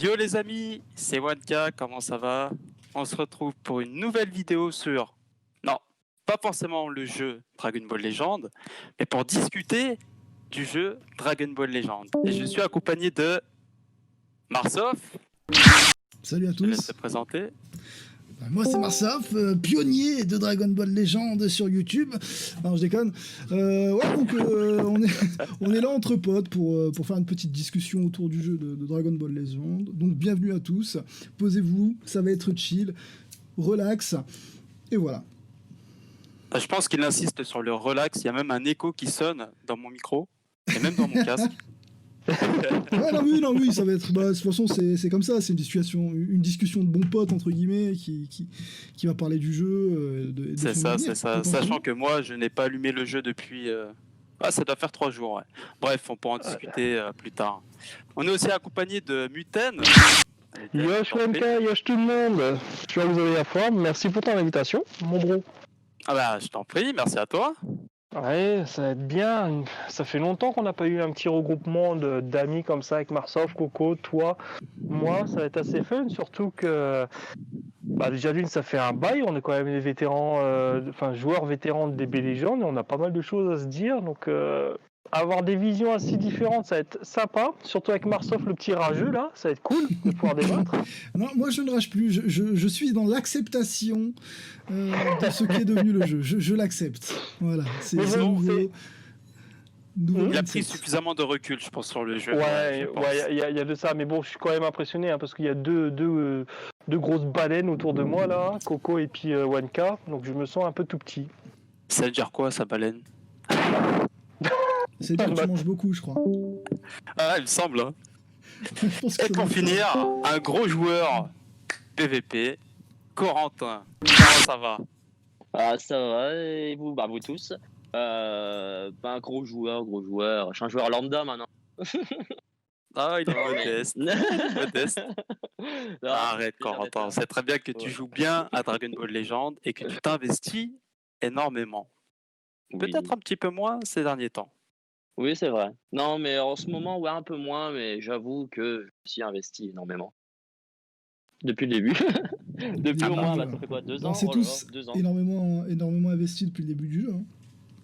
Yo les amis, c'est Wanka, comment ça va? On se retrouve pour une nouvelle vidéo sur... Non, pas forcément le jeu Dragon Ball Legend, mais pour discuter du jeu Dragon Ball Legend. Et je suis accompagné de Marsof. Salut à Je te laisse te tous. présenter. Moi c'est Marsof, pionnier de Dragon Ball Legend sur YouTube. Non je déconne. On est là entre potes pour faire une petite discussion autour du jeu de Dragon Ball Legend. Donc bienvenue à tous. Posez-vous, ça va être chill, relax. Et voilà. Je pense qu'il insiste sur le relax, il y a même un écho qui sonne dans mon micro, et même dans mon casque. Ouais, non, oui, ça va être. Bah, de toute façon, c'est comme ça, c'est une discussion de bons potes, entre guillemets, qui va parler du jeu. C'est ça, sachant que moi, je n'ai pas allumé le jeu depuis... ça doit faire 3 jours, ouais. Bref, on pourra en discuter plus tard. On est aussi accompagné de Muten. Yosh Wanka, yosh tout le monde. Je vois que vous avez la forme. Merci pour ton invitation, mon bro. Ah bah, je t'en prie, merci à toi. Ouais, ça va être bien. Ça fait longtemps qu'on n'a pas eu un petit regroupement d'amis comme ça avec Marsof, Coco, toi, moi. Ça va être assez fun, surtout que déjà d'une, ça fait un bail. On est quand même des vétérans, joueurs vétérans de DB Legends et on a pas mal de choses à se dire. Donc, avoir des visions assez différentes, ça va être sympa. Surtout avec Marsof, le petit rageux là, ça va être cool de pouvoir débattre. Non, moi je ne rage plus. Je suis dans l'acceptation de ce qu'est devenu le jeu. Je l'accepte. Voilà. C'est nouveau. Il a pris suffisamment de recul, je pense, sur le jeu. Ouais, il y a de ça. Mais bon, je suis quand même impressionné parce qu'il y a deux grosses baleines autour de moi là, Coco et puis Wanka. Donc je me sens un peu tout petit. Ça veut dire quoi, sa baleine? C'est dire que tu manges beaucoup, je crois. Ah, il me semble. Hein. Et pour finir, un gros joueur PVP, Corentin. Comment ça va? Ah, ça va, et vous, vous tous. Gros joueur. Je suis un joueur lambda maintenant. Ah, il est modeste. Modeste. Arrête, Corentin. C'est très bien que tu joues bien à Dragon Ball Legend et que tu t'investis énormément. Oui. Peut-être un petit peu moins ces derniers temps. Oui, c'est vrai. Non, mais en ce moment, ouais, un peu moins, mais j'avoue que je me suis investi énormément. Depuis le début. Depuis au moins, ça fait quoi, 2 ans? C'est tous 2 ans. énormément investis depuis le début du jeu. Hein.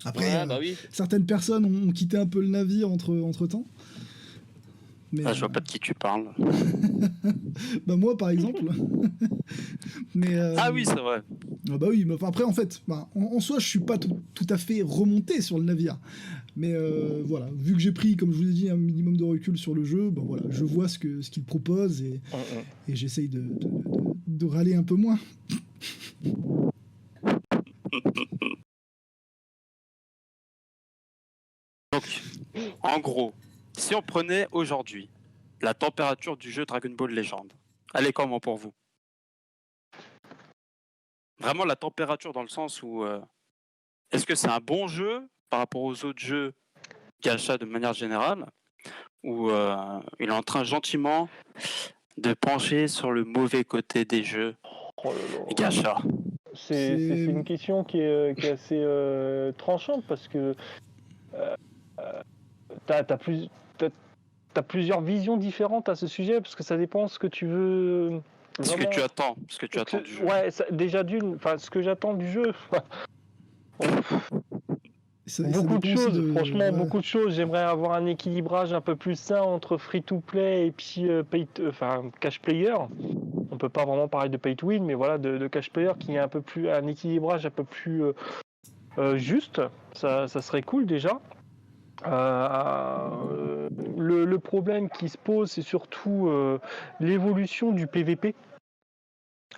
Après, oui. Certaines personnes ont quitté un peu le navire entre temps. Mais je vois pas de qui tu parles. Moi, par exemple. Ah oui, c'est vrai. Bah oui, mais après, en fait, en soi, je suis pas tout à fait remonté sur le navire. Mais voilà, vu que j'ai pris, comme je vous ai dit, un minimum de recul sur le jeu, voilà, je vois ce qu'il propose et j'essaye de râler un peu moins. Donc, en gros, si on prenait aujourd'hui la température du jeu Dragon Ball Legend, elle est comment pour vous? Vraiment la température dans le sens où est-ce que c'est un bon jeu par rapport aux autres jeux gacha de manière générale, ou il est en train gentiment de pencher sur le mauvais côté des jeux gacha? C'est une question qui est assez tranchante parce que t'as plusieurs visions différentes à ce sujet parce que ça dépend ce que tu veux. Ce que tu attends du jeu. Ouais, déjà ce que j'attends du jeu. Beaucoup de choses, franchement, beaucoup de choses. J'aimerais avoir un équilibrage un peu plus sain entre free-to-play et puis cash player. On peut pas vraiment parler de pay-to-win, mais voilà, de cash player qui est un équilibrage un peu plus juste. Ça serait cool déjà. Le problème qui se pose, c'est surtout l'évolution du PVP.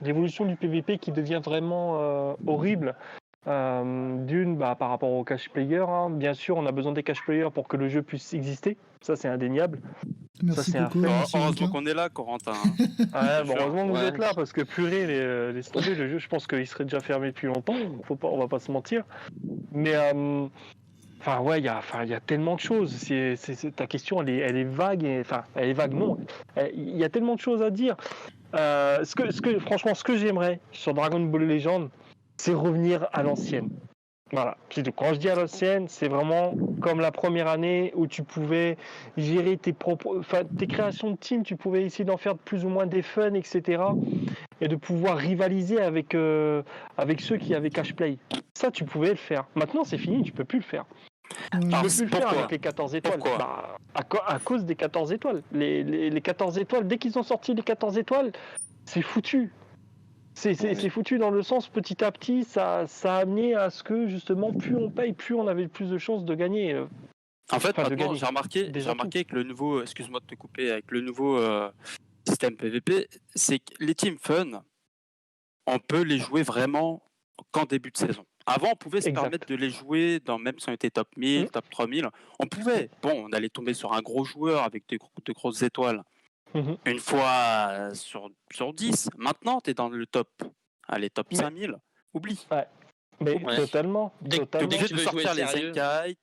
L'évolution du PVP qui devient vraiment horrible. Par rapport au cash player, hein. Bien sûr, on a besoin des cash players pour que le jeu puisse exister. Ça, c'est indéniable. Merci ça, Coco. Heureusement qu'on est là, Corentin. Heureusement que vous êtes là, parce que purée, le jeu, je pense qu'il serait déjà fermé depuis longtemps. On va pas se mentir. Mais il y a tellement de choses. Ta question, elle est vague. Elle est vague, non. Il y a tellement de choses à dire. Franchement, ce que j'aimerais sur Dragon Ball Legend, c'est revenir à l'ancienne. Voilà. Quand je dis à l'ancienne, c'est vraiment comme la première année où tu pouvais gérer tes créations de team, tu pouvais essayer d'en faire plus ou moins des fun, etc. Et de pouvoir rivaliser avec ceux qui avaient cash play. Ça, tu pouvais le faire. Maintenant, c'est fini, tu peux plus le faire. Ouais. Tu Alors, peux plus le faire pourquoi avec les 14 étoiles. Pourquoi Bah, à cause des 14 étoiles. Les 14 étoiles, dès qu'ils ont sorti les 14 étoiles, c'est foutu. C'est foutu dans le sens, petit à petit, ça a amené à ce que, justement, plus on paye, plus on avait plus de chances de gagner. En fait, Enfin, de maintenant, gagner. j'ai remarqué Des avec le nouveau, excuse-moi de te couper, avec le nouveau système PVP, c'est que les teams fun, on peut les jouer vraiment qu'en début de saison. Avant, on pouvait se Exact. permettre de les jouer, même si on était top 1000, Mm. top 3000. On pouvait. Bon, on allait tomber sur un gros joueur avec de grosses étoiles Mhm. une fois sur 10. Maintenant, tu es dans le top. Allez, top Mais- 5000. Oublie. Mais Ouais. totalement. Dès que- T'es totalement. obligé tu de veux sortir jouer les sérieux. Zenkai,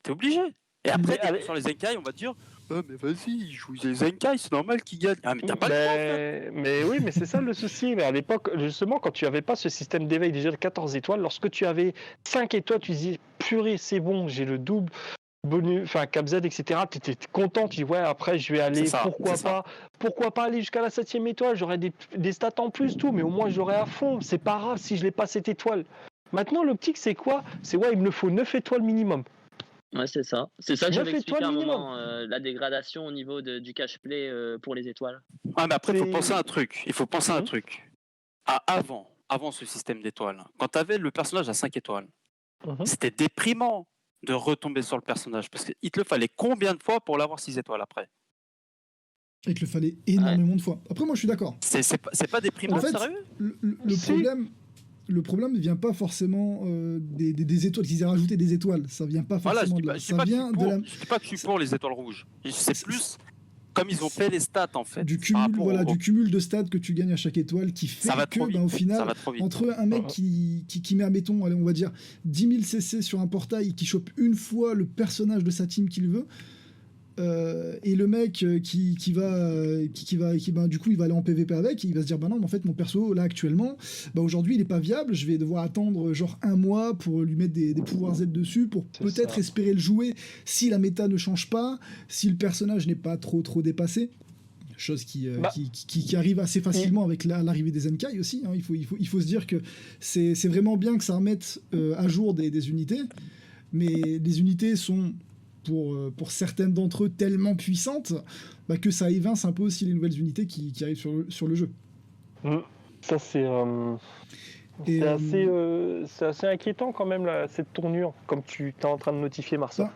t'es obligé. Et après, Mais dès qu'on allez- sort les Zenkai, on va te dire oh, mais vas-y, ils jouent les Zenkai, c'est normal qu'ils gagnent. Ah, mais t'as pas le choix, en fait. Mais oui, mais c'est ça le souci. Mais à l'époque, justement, quand tu n'avais pas ce système d'éveil déjà de 14 étoiles, lorsque tu avais 5 étoiles, tu disais purée, c'est bon, j'ai le double, bonus, enfin Cap Z, etc. Tu étais content, tu dis ouais, après je vais aller, C'est ça, pourquoi pas aller jusqu'à la 7e étoile, j'aurais des stats en plus, tout, mais au moins j'aurais à fond. C'est pas grave si je n'ai pas cette étoile. Maintenant, l'optique, c'est quoi? C'est ouais, il me faut 9 étoiles minimum. Ouais, c'est ça. C'est ça que Neuf j'avais expliqué à un étoiles moment, la dégradation au niveau du cash play pour les étoiles. Ah, mais après, il faut C'est- penser à un truc. Il faut penser à un Mhm. truc. Avant ce système d'étoiles, quand tu avais le personnage à 5 étoiles, Mhm. c'était déprimant de retomber sur le personnage. Parce qu'il te le fallait combien de fois pour l'avoir 6 étoiles après? Et qu'il le fallait énormément de fois. Après, moi, je suis d'accord. C'est pas déprimant, En fait, sérieux? Le Si. problème ne vient pas forcément des étoiles, qu'ils aient rajouté des étoiles. Ça vient pas Voilà, forcément de là. Ça vient de la, je dis pas que je suis pour les étoiles rouges. C'est plus comme ils ont fait les stats, en fait. du par cumul, rapport voilà, au- du cumul de stats que tu gagnes à chaque étoile qui fait Ça va que, trop vite. au Ça final, va trop vite. entre un mec qui met, admettons, allez, on va dire 10 000 CC sur un portail et qui chope une fois le personnage de sa team qu'il veut, et le mec qui va du coup il va aller en PVP avec, et il va se dire bah non mais en fait mon perso là actuellement aujourd'hui il est pas viable, je vais devoir attendre genre un mois pour lui mettre des pouvoirs Z dessus pour C'est peut-être ça. espérer le jouer si la méta ne change pas, si le personnage n'est pas trop dépassé, chose qui arrive assez facilement avec l'arrivée des Zenkai aussi, hein. Il faut se dire que c'est vraiment bien que ça remette à jour des unités, mais les unités sont pour certaines d'entre eux tellement puissantes que ça évince un peu aussi les nouvelles unités qui arrivent sur le jeu. Ça, c'est Et, c'est assez inquiétant quand même, là, cette tournure, comme tu es en train de notifier, Marcel.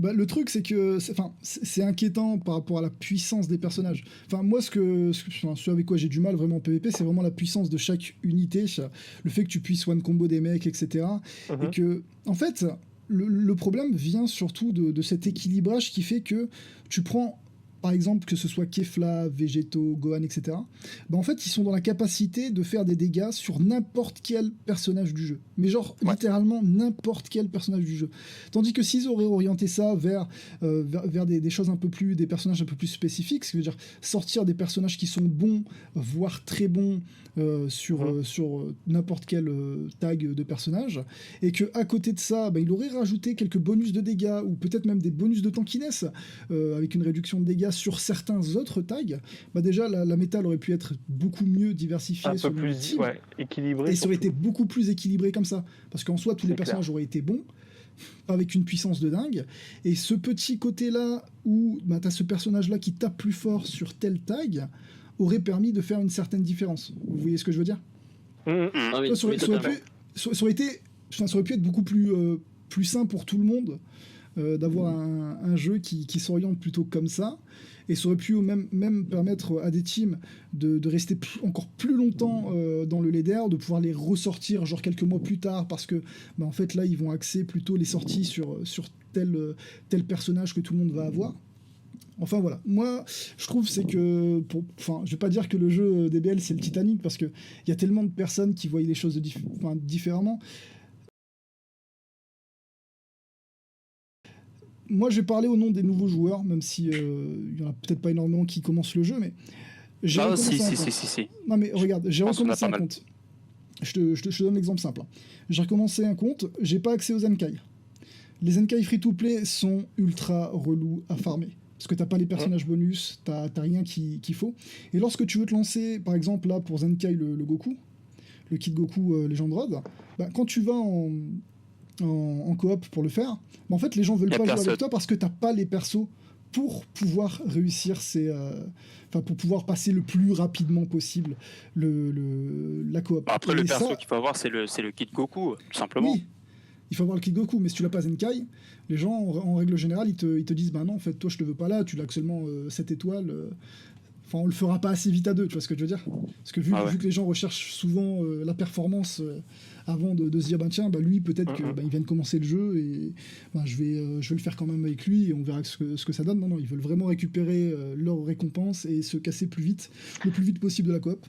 le truc, c'est que c'est inquiétant par rapport à la puissance des personnages. Enfin, moi, ce avec quoi j'ai du mal vraiment en PvP, c'est vraiment la puissance de chaque unité, le fait que tu puisses one combo des mecs, etc. Mhm. Et que, en fait, le problème vient surtout de cet équilibrage qui fait que tu prends, par exemple, que ce soit Kefla, Végéto, Gohan, etc. En fait, ils sont dans la capacité de faire des dégâts sur n'importe quel personnage du jeu. Mais genre, littéralement, n'importe quel personnage du jeu. Tandis que s'ils auraient orienté ça vers des choses un peu plus, des personnages un peu plus spécifiques, ce qui veut dire sortir des personnages qui sont bons, voire très bons, sur n'importe quel tag de personnage, et que à côté de ça, il aurait rajouté quelques bonus de dégâts, ou peut-être même des bonus de tankiness, avec une réduction de dégâts sur certains autres tags. Déjà la méta aurait pu être beaucoup mieux diversifiée, Un peu selon le plus team, équilibré. et ça aurait surtout. été beaucoup plus équilibré comme ça, parce qu'en soi tous les C'est personnages auraient été bons, avec une puissance de dingue, et ce petit côté là où t'as ce personnage là qui tape plus fort sur tel tag aurait permis de faire une certaine différence. Vous voyez ce que je veux dire? Mhm. Ah oui, Ça aurait pu être beaucoup plus sain pour tout le monde, d'avoir un jeu qui s'oriente plutôt comme ça, et ça aurait pu même permettre à des teams de rester encore plus longtemps dans le leader, de pouvoir les ressortir genre quelques mois plus tard, parce que en fait là ils vont axer plutôt les sorties sur tel personnage que tout le monde va avoir. Enfin voilà, moi je trouve c'est que, je vais pas dire que le jeu DBL c'est le Titanic, parce que il y a tellement de personnes qui voient les choses différemment. Moi je vais parler au nom des nouveaux joueurs, même si il y en a peut-être pas énormément qui commencent le jeu, mais j'ai recommencé un compte. Si. Non mais regarde, j'ai Je pense qu'on a recommencé pas un mal. compte. te donne l'exemple simple. J'ai recommencé un compte, j'ai pas accès aux Zenkai. Les Zenkai free-to-play sont ultra relous à farmer. Parce que t'as pas les personnages bonus, t'as rien qu'il faut. Et lorsque tu veux te lancer, par exemple là pour Zenkai le Goku, le kit Goku Legend Rod, bah, quand tu vas en coop pour le faire, bah, en fait les gens veulent pas jouer avec toi parce que t'as pas les persos pour pouvoir réussir pour pouvoir passer le plus rapidement possible la coop. Après, le perso qu'il faut avoir, c'est le kit Goku, tout simplement. Oui, il faut avoir le kit Goku, mais si tu l'as pas Zenkai, les gens, en règle générale, ils te disent bah non, en fait, toi, je te veux pas là, tu l'as actuellement 7 étoiles. Enfin, on le fera pas assez vite à 2, tu vois ce que je veux dire? Parce que vu que les gens recherchent souvent la performance avant de se dire bah tiens, bah lui, peut-être que il vient de commencer le jeu et bah, je vais le faire quand même avec lui et on verra ce que ça donne. Non, ils veulent vraiment récupérer leur récompense et se casser le plus vite possible de la coop.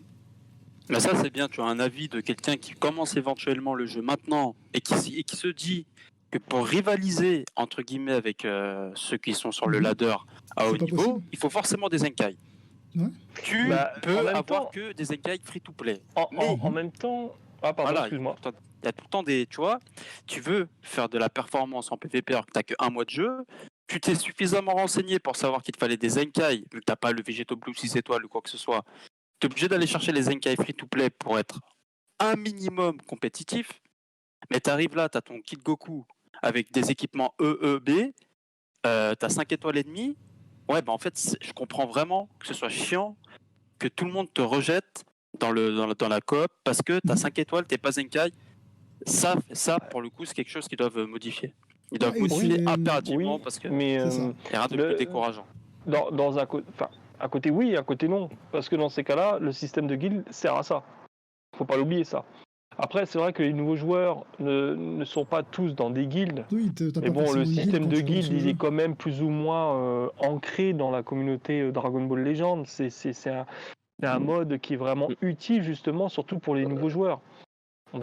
Mais ça, c'est bien, tu as un avis de quelqu'un qui commence éventuellement le jeu maintenant et qui se dit que pour rivaliser, entre guillemets, avec ceux qui sont sur le ladder à haut niveau, possible. Il faut forcément des Zenkai. Ouais. Tu peux avoir que des Zenkai free-to-play. En même temps... Ah, pardon, excuse-moi. Il y a tout le temps des... Tu vois, tu veux faire de la performance en PvP alors que tu n'as qu'un mois de jeu, tu t'es suffisamment renseigné pour savoir qu'il te fallait des Zenkai, vu que tu n'as pas le Végéto Blue 6 étoiles ou quoi que ce soit. Tu es obligé d'aller chercher les Zenkai free-to-play pour être un minimum compétitif, mais tu arrives là, tu as ton kit Goku avec des équipements EEB, tu as 5 étoiles et demie. Ouais, bah en fait, je comprends vraiment que ce soit chiant, que tout le monde te rejette dans la coop parce que tu as 5 étoiles, tu n'es pas Zenkai. Ça, pour le coup, c'est quelque chose qu'ils doivent modifier. Ils doivent modifier impérativement parce que il y a rien de plus décourageant. Dans un côté... À côté oui, à côté non. Parce que dans ces cas-là, le système de guild sert à ça. Faut pas l'oublier ça. Après, c'est vrai que les nouveaux joueurs ne sont pas tous dans des guilds. Oui, mais bon, le système de guild, il est quand même plus ou moins ancré dans la communauté Dragon Ball Legend. C'est un mode qui est vraiment utile justement, surtout pour les nouveaux joueurs.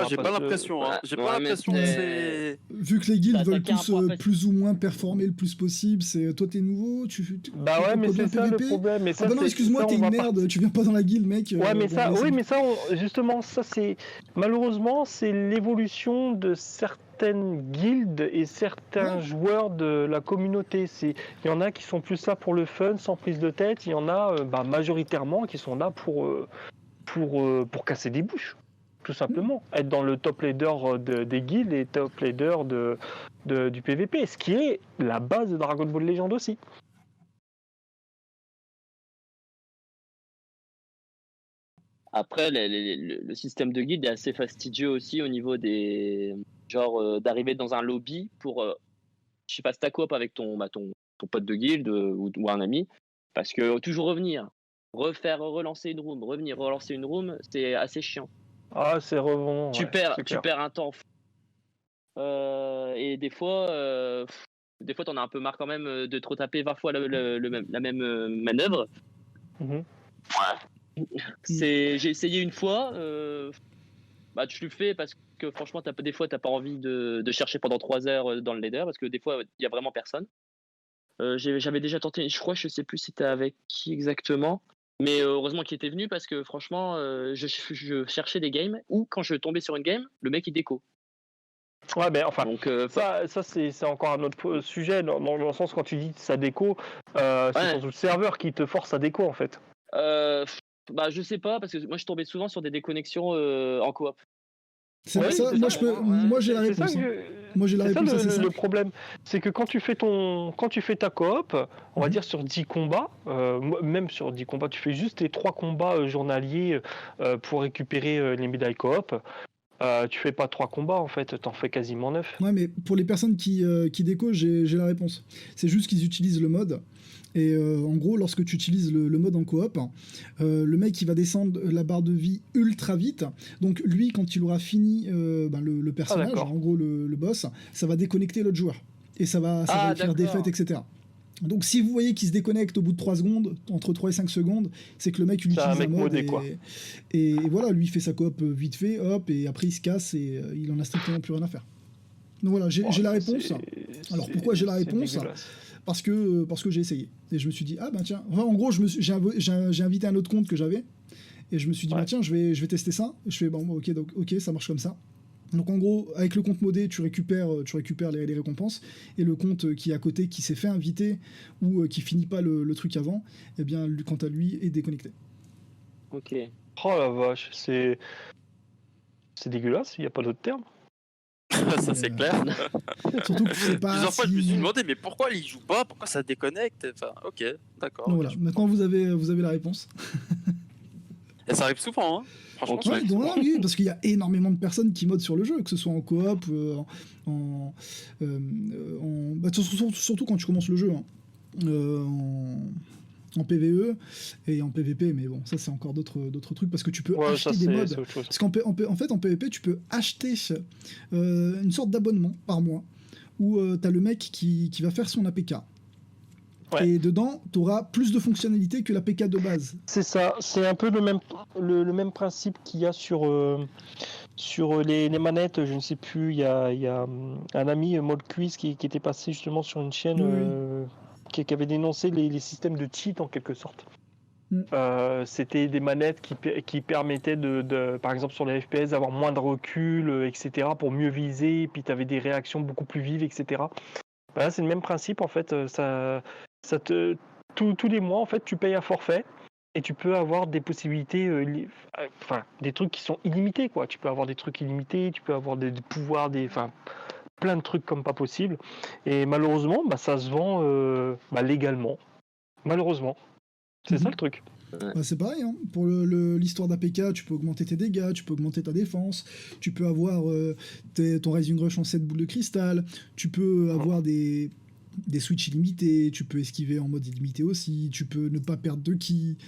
J'ai pas l'impression. J'ai pas l'impression que c'est. Vu que les guilds veulent tous plus ou moins performer le plus possible, c'est toi t'es nouveau, bah ouais, mais c'est ça le problème. Mais ça, ah bah non, excuse-moi, t'es une merde, tu viens pas dans la guilde, mec. Ouais, mais ça, justement, ça c'est malheureusement c'est l'évolution de certaines guildes et certains joueurs de la communauté. Il y en a qui sont plus là pour le fun, sans prise de tête. Il y en a majoritairement qui sont là pour casser des bouches. Tout simplement, être dans le top leader des guilds et top leader du PVP, ce qui est la base de Dragon Ball Legend aussi. Après, le système de guild est assez fastidieux aussi au niveau des... Genre d'arriver dans un lobby pour... je sais pas, si t'as coop avec ton pote de guild ou un ami, parce que toujours relancer une room, relancer une room, c'est assez chiant. Ah, c'est revend. Tu perds un temps. Et des fois, t'en as un peu marre quand même de trop taper 20 fois la même manœuvre. J'ai essayé une fois. Tu le fais parce que franchement, des fois, t'as pas envie de chercher pendant 3 heures dans le leader parce que des fois, il y a vraiment personne. J'avais déjà tenté, je sais plus c'était avec qui exactement. Mais heureusement qu'il était venu parce que franchement, je cherchais des games où quand je tombais sur une game, le mec il déco. Ouais, ben enfin, donc, ça c'est encore un autre sujet dans le sens quand tu dis ça déco, c'est surtout le serveur qui te force à déco en fait. Je sais pas parce que moi je tombais souvent sur des déconnexions en coop. Moi j'ai la réponse. Moi j'ai la réponse. C'est le problème, c'est que quand tu fais ta coop, on va dire sur 10 combats, même sur 10 combats, tu fais juste les 3 combats journaliers pour récupérer les médailles coop. Tu fais pas 3 combats en fait, t'en fais quasiment 9. Ouais, mais pour les personnes qui déco, j'ai la réponse. C'est juste qu'ils utilisent le mode. Et en gros, lorsque tu utilises le mode en coop, le mec il va descendre la barre de vie ultra vite. Donc lui, quand il aura fini le personnage, en gros le boss, ça va déconnecter l'autre joueur. Et ça va faire défaite, etc. Donc si vous voyez qu'il se déconnecte au bout de 3 secondes, entre 3 et 5 secondes, c'est que le mec il utilise un mode et voilà, lui il fait sa coop vite fait, hop, et après il se casse et il en a strictement plus rien à faire. Donc voilà, j'ai la réponse. Alors pourquoi j'ai la réponse ? Parce que j'ai essayé. Et je me suis dit, ah ben tiens, enfin, en gros j'ai invité un autre compte que j'avais, Et je me suis dit, Ouais. bah tiens, je vais tester ça. Je fais, bon, ok, donc, ok, ça marche comme ça. Donc en gros, avec le compte modé, tu récupères les récompenses, et le compte qui est à côté, qui s'est fait inviter, ou qui finit pas le truc avant, eh bien, quant à lui, est déconnecté. Ok. Oh la vache, c'est dégueulasse, il n'y a pas d'autre terme. Ça c'est clair. Surtout que tu sais pas Plusieurs fois, je me suis si... demandé, mais pourquoi il joue pas? Pourquoi ça déconnecte? Enfin, ok, d'accord. Donc ok, voilà, je maintenant comprends. vous avez la réponse. Et ça arrive souvent, hein. Franchement, Ok. ça Ouais, arrive donc, souvent. oui, parce qu'il y a énormément de personnes qui modent sur le jeu, que ce soit en coop, en, bah, surtout quand tu commences le jeu, hein. En PvE et en PvP, mais bon, ça c'est encore d'autres trucs, parce que tu peux Ouais, ça acheter des mods. c'est autre chose. Parce en fait, en PvP, tu peux acheter une sorte d'abonnement par mois, où tu as le mec qui va faire son APK. Ouais. Et dedans, tu auras plus de fonctionnalités que l'APK de base. C'est ça, c'est un peu le même principe qu'il y a sur les manettes. Je ne sais plus, il y a un ami, Molcuis, qui était passé justement sur une chaîne Oui, oui. qui avait dénoncé les systèmes de cheat en quelque sorte. Mm. C'était des manettes qui permettaient par exemple sur les FPS, d'avoir moins de recul, etc., pour mieux viser, puis tu avais des réactions beaucoup plus vives, etc. Voilà, c'est le même principe en fait. Ça tous les mois en fait, tu payes un forfait et tu peux avoir des possibilités, enfin des trucs qui sont illimités quoi. Tu peux avoir des trucs illimités, tu peux avoir des pouvoirs, enfin plein de trucs comme pas possible. Et malheureusement, bah, ça se vend légalement. Malheureusement, c'est ça Mhm. le truc. Bah, c'est pareil, hein. Pour l'histoire d'APK, tu peux augmenter tes dégâts, tu peux augmenter ta défense, tu peux avoir ton Rising Rush en 7 boules de cristal, tu peux avoir des switches illimités, tu peux esquiver en mode illimité aussi, tu peux ne pas perdre de ki.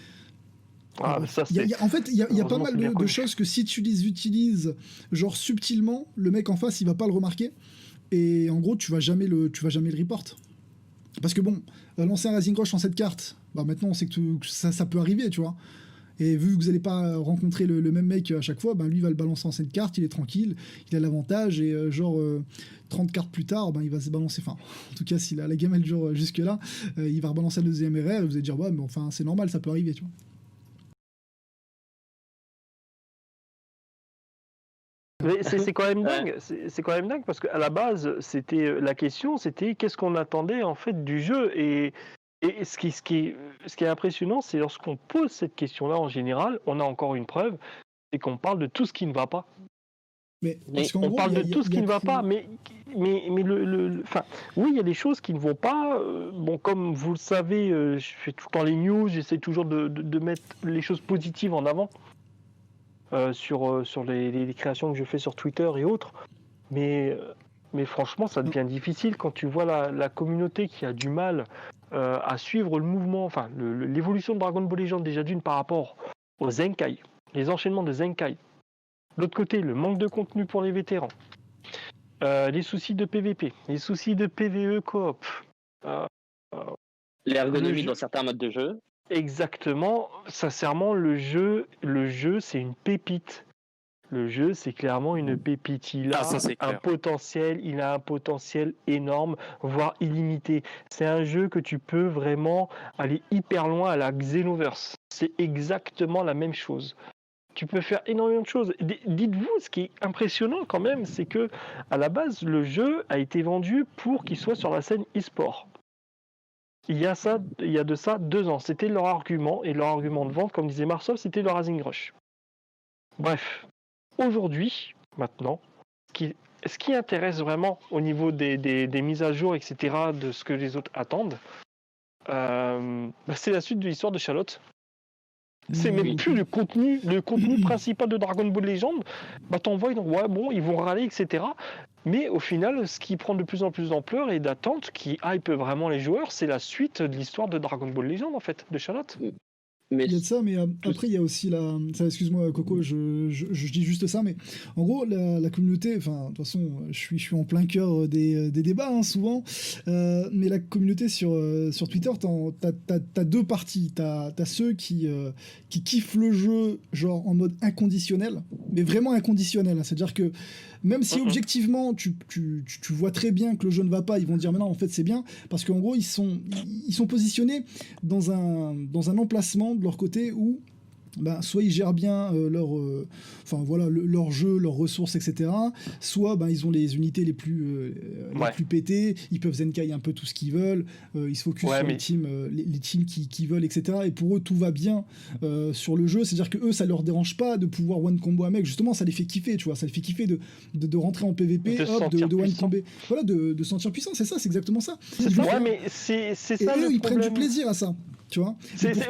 Ah, Bref. ça c'est. En fait, il y a pas Heureusement, mal c'est bien de connu. choses que si tu les utilises genre subtilement, le mec en face il va pas le remarquer, et en gros tu vas jamais le report. Parce que bon, lancer un Rising Rush en cette carte, bah maintenant on sait que ça peut arriver, tu vois. Et vu que vous n'allez pas rencontrer le même mec à chaque fois, ben lui va le balancer en cette carte, il est tranquille, il a l'avantage, et 30 cartes plus tard, ben il va se balancer, enfin en tout cas si la game elle dure jusque là, il va rebalancer le deuxième RR, et vous allez dire ouais mais enfin c'est normal, ça peut arriver, tu vois. Mais c'est quand même Ouais. dingue, c'est quand même dingue parce qu'à la base, c'était la question, c'était qu'est-ce qu'on attendait en fait du jeu et ce qui est impressionnant, c'est lorsqu'on pose cette question-là en général, on a encore une preuve, c'est qu'on parle de tout ce qui ne va pas. Mais Mais parce qu'en On gros, parle de tout ce il y qui a ne va que... pas, mais enfin, oui, il y a des choses qui ne vont pas. Bon, comme vous le savez, je fais tout le temps les news, j'essaie toujours de mettre les choses positives en avant. Sur les créations que je fais sur Twitter et autres. Mais franchement, ça devient difficile quand tu vois la communauté qui a du mal à suivre le mouvement, enfin l'évolution de Dragon Ball Legends déjà d'une par rapport aux Zenkai, les enchaînements de Zenkai. De l'autre côté, le manque de contenu pour les vétérans, les soucis de PVP, les soucis de PVE coop. Euh, L'ergonomie jeu- dans certains modes de jeu. Exactement, sincèrement, le jeu c'est une pépite. Le jeu, c'est clairement une pépite. Ah, ça c'est clair. Il a un potentiel énorme, voire illimité. C'est un jeu que tu peux vraiment aller hyper loin à la Xenoverse. C'est exactement la même chose. Tu peux faire énormément de choses. Dites-vous, ce qui est impressionnant quand même, c'est que à la base, le jeu a été vendu pour qu'il soit sur la scène e-sport. Il y a de ça 2 ans. C'était leur argument, et leur argument de vente, comme disait Marceau, c'était le Rising Rush. Bref, aujourd'hui, maintenant, ce qui intéresse vraiment au niveau des mises à jour, etc., de ce que les autres attendent, c'est la suite de l'histoire de Charlotte. C'est même plus le contenu principal de Dragon Ball Legends. Bah t'en vois, ouais, bon, ils vont râler, etc. Mais au final, ce qui prend de plus en plus d'ampleur et d'attente, qui hype vraiment les joueurs, c'est la suite de l'histoire de Dragon Ball Legends, en fait, de Charlotte. Mais Il y a de ça, mais après, il y a aussi la... Ça, excuse-moi, Coco, je dis juste ça, mais en gros, la communauté, enfin, de toute façon, je suis en plein cœur des débats, hein, souvent, mais la communauté sur Twitter, t'as deux parties. T'as ceux qui kiffent le jeu, genre en mode inconditionnel, mais vraiment inconditionnel, hein, c'est-à-dire que même si objectivement, tu vois très bien que le jeu ne va pas, ils vont dire, mais non, en fait, c'est bien, parce qu'en gros, ils sont positionnés dans un emplacement de leur côté où soit ils gèrent bien leur jeu, leurs ressources, etc. Soit ils ont les unités les plus pétées, ils peuvent Zenkai un peu tout ce qu'ils veulent, ils se focus sur les teams qui veulent, etc. Et pour eux, tout va bien sur le jeu. C'est-à-dire que eux, ça leur dérange pas de pouvoir one combo un mec. Justement, ça les fait kiffer, tu vois. Ça les fait kiffer de rentrer en PVP, de one combo. Voilà, de sentir puissant, c'est ça, c'est exactement ça. Mais c'est ça et eux, le ils prennent problème. du plaisir à ça. Tu vois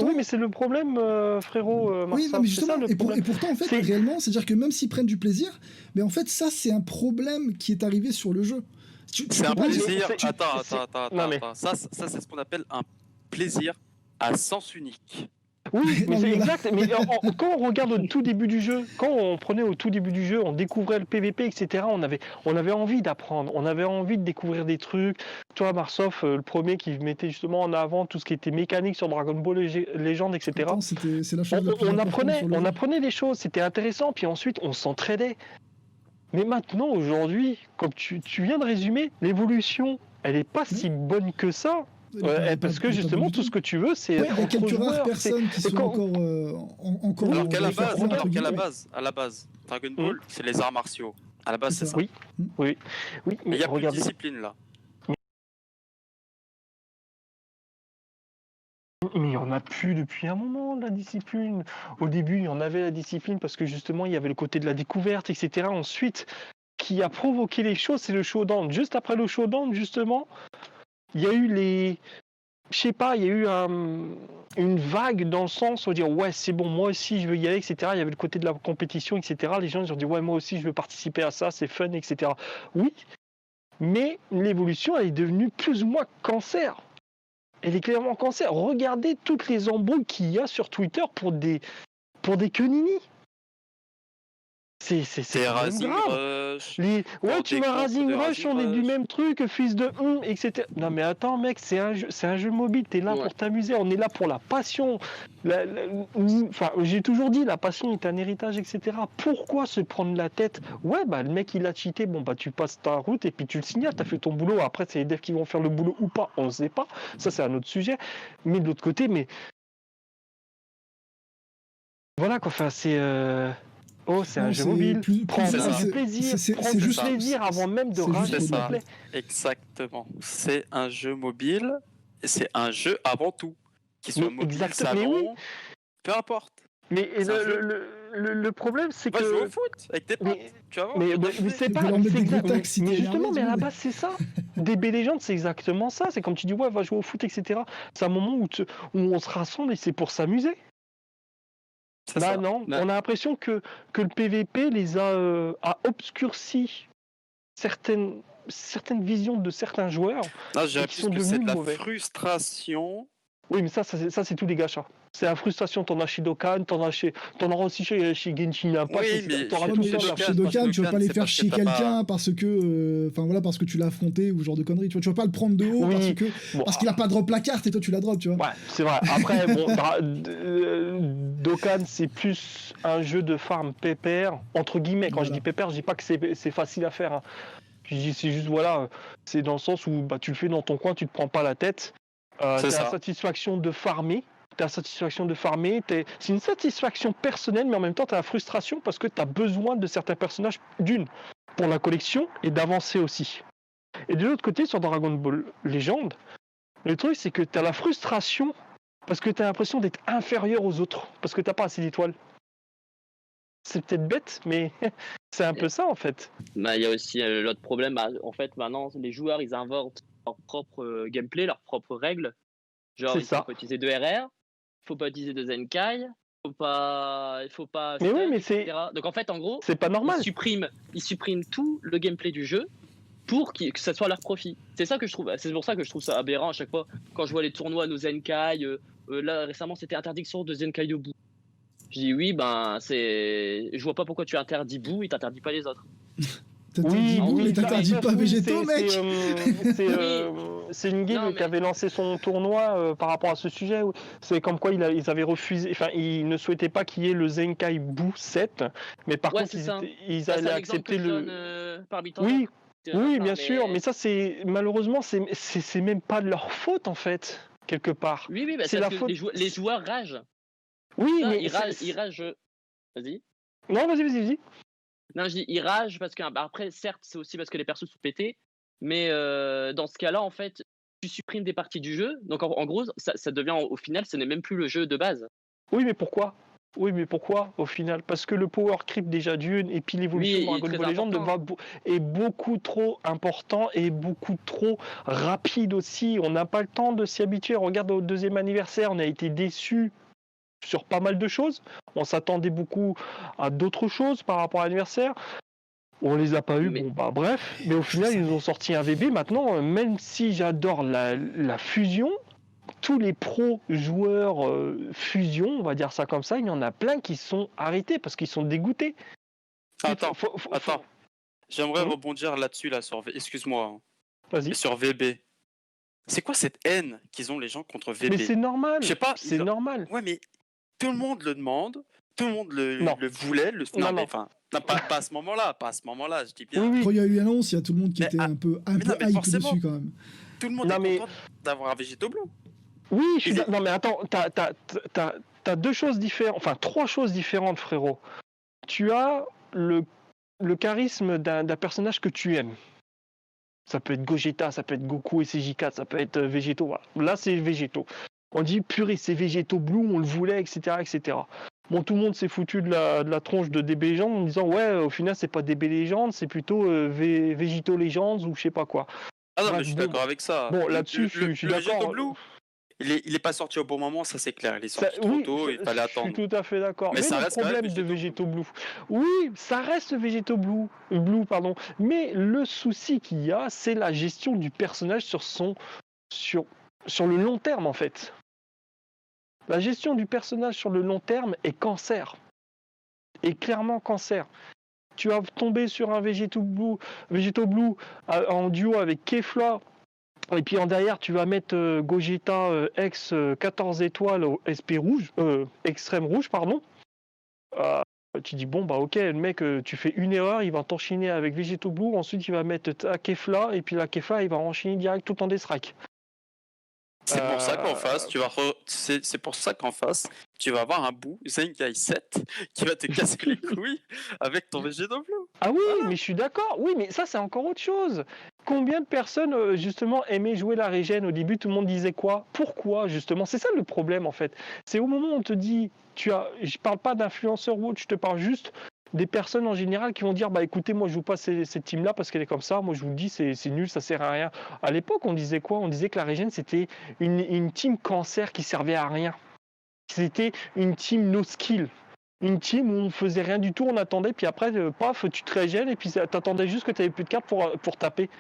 Oui, mais c'est le problème, frérot. Oui, non, mais justement, et pourtant, en fait, réellement, c'est-à-dire que même s'ils prennent du plaisir, mais en fait, ça, c'est un problème qui est arrivé sur le jeu. C'est un plaisir. Attends. Ça, c'est ce qu'on appelle un plaisir à sens unique. Oui, mais c'est exact. Mais quand on regarde au tout début du jeu, quand on prenait au tout début du jeu, on découvrait le PVP, etc. On avait envie d'apprendre, on avait envie de découvrir des trucs. Toi, Marsof, le premier qui mettait justement en avant tout ce qui était mécanique sur Dragon Ball Legend, etc. Attends, c'est la chose on apprenait des choses, c'était intéressant, puis ensuite on s'entraidait. Mais maintenant, aujourd'hui, comme tu viens de résumer, l'évolution, elle n'est pas si bonne que ça. Parce que justement, tout ce que tu veux, c'est. Il y a quelques rares personnes qui sont encore. Alors qu'à la base, Dragon Ball, c'est les arts martiaux. À la base, c'est ça. Oui. Mais il y a plus de discipline là. Mais il n'y en a plus depuis un moment, la discipline. Au début, il y en avait la discipline parce que justement, il y avait le côté de la découverte, etc. Ensuite, qui a provoqué les choses, c'est le showdown. Juste après le showdown, justement, il y a eu une vague dans le sens où dire ouais, c'est bon, moi aussi je veux y aller, etc. Il y avait le côté de la compétition, etc. Les gens ils ont dit ouais, moi aussi je veux participer à ça, c'est fun, etc. Oui, mais l'évolution elle est devenue plus ou moins cancer. Elle est clairement cancer. Regardez toutes les embrouilles qu'il y a sur Twitter pour des quenini. C'est Rising Rush. Tu vas Rising Rush, on est du même truc, fils de etc. Non mais attends mec, c'est un jeu mobile, t'es là pour t'amuser, on est là pour la passion. J'ai toujours dit, la passion est un héritage, etc. Pourquoi se prendre la tête? Ouais, le mec il a cheaté, tu passes ta route et puis tu le signales, t'as fait ton boulot. Après c'est les devs qui vont faire le boulot ou pas, on ne sait pas. Ça c'est un autre sujet. Mais de l'autre côté, voilà quoi, c'est un jeu mobile. Prends du plaisir. Prends du plaisir avant même de rager, s'il te plaît. Exactement. C'est un jeu mobile. C'est un jeu avant tout. Qu'il soit mobile, salon, peu importe. Mais le problème, c'est que. Jouer au foot avec tes potes. Tu vas voir. Mais c'est pas. Mais justement, mais à la base, c'est ça. DB Legends, c'est exactement ça. C'est comme tu dis, va jouer au foot, etc. C'est un moment où on se rassemble et c'est pour s'amuser. Non, on a l'impression que le PVP les a obscurci certaines visions de certains joueurs. Non, j'ai l'impression que c'est de la frustration. Oui, mais ça c'est tous les gachas. C'est la frustration, t'en as chez Dokkan, t'en auras aussi chez Genshin Impact. Oui, mais chez Dokkan, tu vas pas les faire chier quelqu'un parce que tu l'as affronté ou ce genre de conneries. Tu vas pas le prendre de haut parce qu'il a pas drop la carte et toi tu la drop, tu vois. Ouais, c'est vrai. Après, Dokkan, c'est plus un jeu de farm pépère, entre guillemets. Quand je dis pépère, je dis pas que c'est facile à faire. Hein. C'est juste, c'est dans le sens où tu le fais dans ton coin, tu te prends pas la tête. T'as la satisfaction de farmer. C'est une satisfaction personnelle, mais en même temps, tu as la frustration parce que tu as besoin de certains personnages, pour la collection et d'avancer aussi. Et de l'autre côté, sur Dragon Ball Legend, le truc, c'est que tu as la frustration parce que tu as l'impression d'être inférieur aux autres, parce que tu n'as pas assez d'étoiles. C'est peut-être bête, mais c'est un peu ça, en fait. Il y a aussi l'autre problème. En fait, maintenant, les joueurs, ils inventent leur propre gameplay, leurs propres règles. Genre, il faut pas utiliser de RR, il faut pas utiliser de Zenkai, il faut pas mais stun, oui, mais etc. Donc en fait, en gros, c'est pas normal. Ils suppriment tout le gameplay du jeu pour que ça soit à leur profit. C'est pour ça que je trouve ça aberrant à chaque fois quand je vois les tournois nos Zenkai. Là récemment, c'était interdiction de Zenkai de boue. Je dis oui, je vois pas pourquoi tu interdis boue et t'interdis pas les autres. T'interdis pas végétaux, mec. C'est une game qui avait lancé son tournoi par rapport à ce sujet. C'est comme quoi ils avaient refusé, ils ne souhaitaient pas qu'il y ait le Zenkai Buu 7, mais par contre ils allaient accepter le. Oui, bien sûr, mais ça malheureusement c'est même pas de leur faute en fait quelque part. Oui, c'est la faute. Les joueurs ragent. Oui, Non, mais il rage. Vas-y. Non, vas-y. Non, je dis il rage parce que après, certes, c'est aussi parce que les persos sont pétés, mais dans ce cas-là, en fait, tu supprimes des parties du jeu. Donc en gros, ça devient au final, ce n'est même plus le jeu de base. Oui, mais pourquoi? Oui, mais pourquoi au final? Parce que le power creep déjà d'une et puis l'évolution Oui, de il est Dragon très Ball Legend important. est beaucoup trop important et beaucoup trop rapide aussi. On n'a pas le temps de s'y habituer. Regarde au deuxième anniversaire, on a été déçus sur pas mal de choses. On s'attendait beaucoup à d'autres choses par rapport à l'anniversaire. On les a pas eu, Mais bon bah bref. Mais au Je final, ils savais. nous ont sorti un VB. Maintenant, même si j'adore la fusion, tous les pros joueurs fusion, on va dire ça comme ça, il y en a plein qui sont arrêtés parce qu'ils sont dégoûtés. Attends, Faut- attends. J'aimerais Hmm. rebondir là-dessus, là, excuse-moi, hein, Vas-y. sur VB. C'est quoi cette haine qu'ils ont les gens contre VB? Mais c'est Je normal, sais pas, c'est normal. ouais, mais tout le monde le demande, tout le monde Non, le voulait, non, mais non. enfin, non, pas à ce moment-là, pas à ce moment-là, je dis Oui, bien. Quand oui. il y a eu l'annonce, il y a tout le monde qui Mais, était ah, un peu mais non, mais hype forcément, dessus quand même. tout le monde Non, est mais content d'avoir un Végéto Blue. oui, je suis Il est- Non, mais attends, t'as deux choses différentes, enfin trois choses différentes, frérot. Tu as le charisme d'un personnage que tu aimes. Ça peut être Gogeta, ça peut être Goku et ses J4, ça peut être Végéto. Voilà. Là, c'est Végéto. On dit purée, c'est Végéto Blue, on le voulait, etc., etc. Bon, tout le monde s'est foutu de la tronche de DB Legends en disant ouais, au final, c'est pas DB Legends, c'est plutôt Végéto Legends ou je sais pas quoi. Ah non, mais Bref, je suis bon, d'accord avec ça. bon là-dessus, je suis Le Végéto d'accord. Blue, il est pas sorti au bon moment, ça c'est clair. Il est sorti trop Oui, tôt, il fallait je suis attendre. tout à fait d'accord. Mais Mais ça le reste quand même problème de Végéto Végéto Blue, oui, ça reste Végéto Blue, Blue. Mais le souci qu'il y a, c'est la gestion du personnage sur, sur le long terme, en fait. La gestion du personnage sur le long terme est cancer. Est clairement cancer. Tu vas tomber sur un Végéto Blue en duo avec Kefla. Et puis en derrière, tu vas mettre Gogeta ex 14 étoiles au SP rouge, extrême rouge, pardon. Tu dis, bon, bah ok, le mec, tu fais une erreur, il va t'enchaîner avec Végéto Blue, ensuite il va mettre ta Kefla, et puis la Kefla, il va enchaîner direct tout en Deathstrike. C'est pour ça qu'en face, c'est pour ça qu'en face, tu vas avoir un bout Zenkai 7 qui va te casser les couilles avec ton Végéto Blue. Ah oui, Voilà. mais je suis d'accord. Oui, mais ça, c'est encore autre chose. Combien de personnes, justement, aimaient jouer la régène au début? Tout le monde disait quoi? Pourquoi, justement? C'est ça le problème, en fait. C'est au moment où on te dit, je parle pas d'influenceur ou autre, je te parle juste des personnes en général qui vont dire, bah écoutez, moi je joue pas cette team-là parce qu'elle est comme ça, moi je vous le dis, c'est nul, ça sert à rien. À l'époque, on disait quoi? On disait que la régène, c'était une team cancer qui servait à rien. C'était une team no skill. Une team où on faisait rien du tout, on attendait, puis après, paf, tu te régènes, et puis t'attendais juste que tu avais plus de cartes pour taper.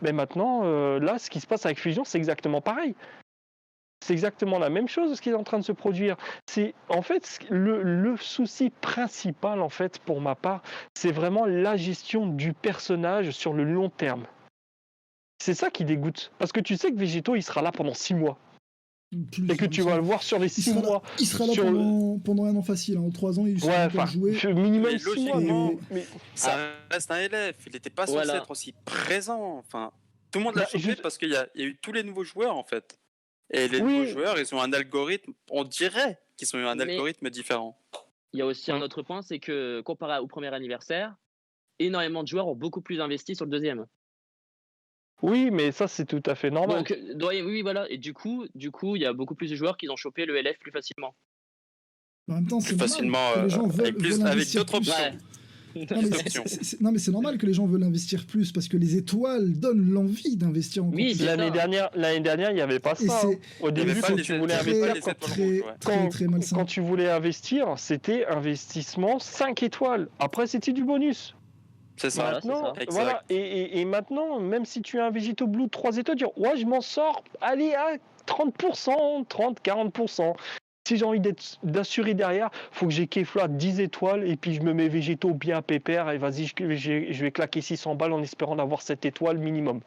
Mais maintenant, là, ce qui se passe avec Fusion, c'est exactement pareil. C'est exactement la même chose ce qui est en train de se produire. C'est en fait le souci principal, en fait, pour ma part, c'est vraiment la gestion du personnage sur le long terme. C'est ça qui dégoûte. Parce que tu sais que Végéto, il sera là pendant 6 mois. Plus, Et que tu vas le voir sur les 6 mois. Il sera là sur pendant un an facile. En 3 ans, il Ouais, sera enfin, joué. minimum Mais 6 mois. logiquement, Mais... ça reste un élève. Il n'était pas censé Voilà. être aussi présent. Enfin, tout le monde l'a Bah, chopé parce qu'il y a eu tous les nouveaux joueurs en fait. Et les nouveaux joueurs, ils ont un algorithme. On dirait qu'ils ont eu un Mais- algorithme différent. Il y a aussi un autre point, c'est que comparé au premier anniversaire, énormément de joueurs ont beaucoup plus investi sur le deuxième. Oui, mais ça, c'est tout à fait normal. Donc, oui, voilà. Et du coup, il y a beaucoup plus de joueurs qui ont chopé le LF plus facilement. En même temps, c'est Plus normal facilement, que les gens veulent avec investir d'autres plus. options. Ouais. Non, mais non, mais c'est normal que les gens veulent investir plus parce que les étoiles donnent l'envie d'investir encore Oui, plus. c'est ça. L'année dernière, il n'y avait pas Et ça. c'est- Au Il y avait début, pas quand les tu voulais étoiles, très, investir, les étoiles très, rouges, ouais. très, très malsain. quand tu voulais investir, c'était investissement 5 étoiles. Après, c'était du bonus. C'est ça. Voilà, Maintenant, c'est ça. voilà. Et maintenant, même si tu as un Végéto Blue 3 étoiles, tu dis, ouais, je m'en sors, allez, à 30%, 30, 40%. Si j'ai envie d'assurer derrière, faut que j'ai Kefla 10 étoiles et puis je me mets Végéto bien pépère et vas-y, je vais claquer 600 balles en espérant d'avoir 7 étoiles minimum.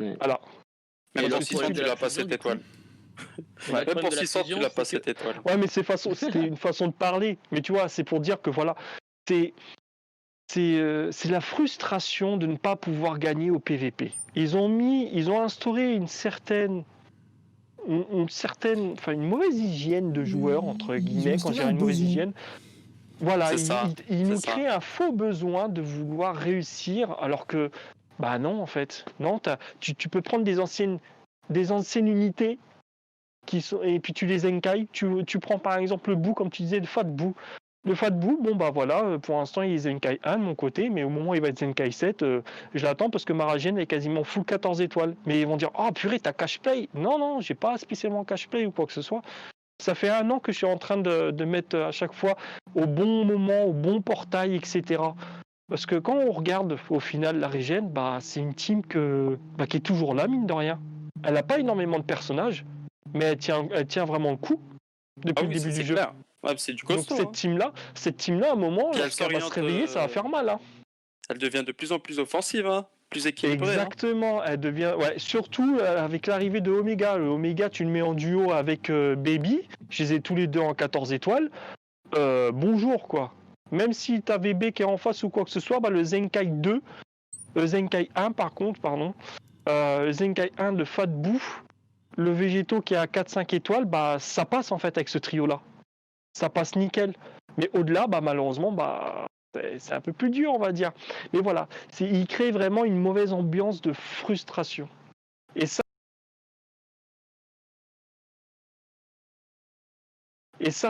Ouais. Voilà. Même Et pour le 600, problème tu de la l'as pas fusion, cette du coup, étoile. le Même problème pour de la 600, tu fusion, l'as pas c'est que- cette étoile. Ouais, mais c'était une façon de parler. Mais tu vois, c'est pour dire que voilà, c'est la frustration de ne pas pouvoir gagner au PVP. Ils ont instauré une certaine une mauvaise hygiène de joueur, entre guillemets, quand je dirais une mauvaise hygiène. Voilà, il nous crée un faux besoin de vouloir réussir, alors que, bah non, en fait. Non, tu peux prendre des anciennes unités et puis tu les zenkai. Tu prends par exemple le Boo, comme tu disais, le Fat Boo. Le Fat Boo, bon bah voilà, pour l'instant il est Zenkai 1 de mon côté, mais au moment où il va être Zenkai 7, je l'attends parce que ma Ragen est quasiment full 14 étoiles. Mais ils vont dire, oh purée, t'as cash play. Non, j'ai pas spécialement cash play ou quoi que ce soit. Ça fait 1 an que je suis en train de mettre à chaque fois au bon moment, au bon portail, etc. Parce que quand on regarde au final la Regen, bah, c'est une team qui est toujours là, mine de rien. Elle n'a pas énormément de personnages, mais elle tient vraiment le coup depuis le début du jeu. Clair. Ouais, c'est du costaud. Donc cette team-là, à un moment, lorsqu'elle va se réveiller, ça va faire mal. Hein. Elle devient de plus en plus offensive, hein. Plus équilibrée. Exactement, elle devient. Ouais, surtout avec l'arrivée de Omega. Le Omega, tu le mets en duo avec Baby. Je les ai tous les deux en 14 étoiles. Bonjour, quoi. Même si t'as VB qui est en face ou quoi que ce soit, bah, le Zenkai 2, le Zenkai 1 par contre, pardon, le Zenkai 1 de Fat Boo, le Végéto qui est à 4-5 étoiles, bah, ça passe en fait avec ce trio-là. Ça passe nickel. Mais au-delà, bah, malheureusement, bah, c'est un peu plus dur, on va dire. Mais voilà, il crée vraiment une mauvaise ambiance de frustration. Et ça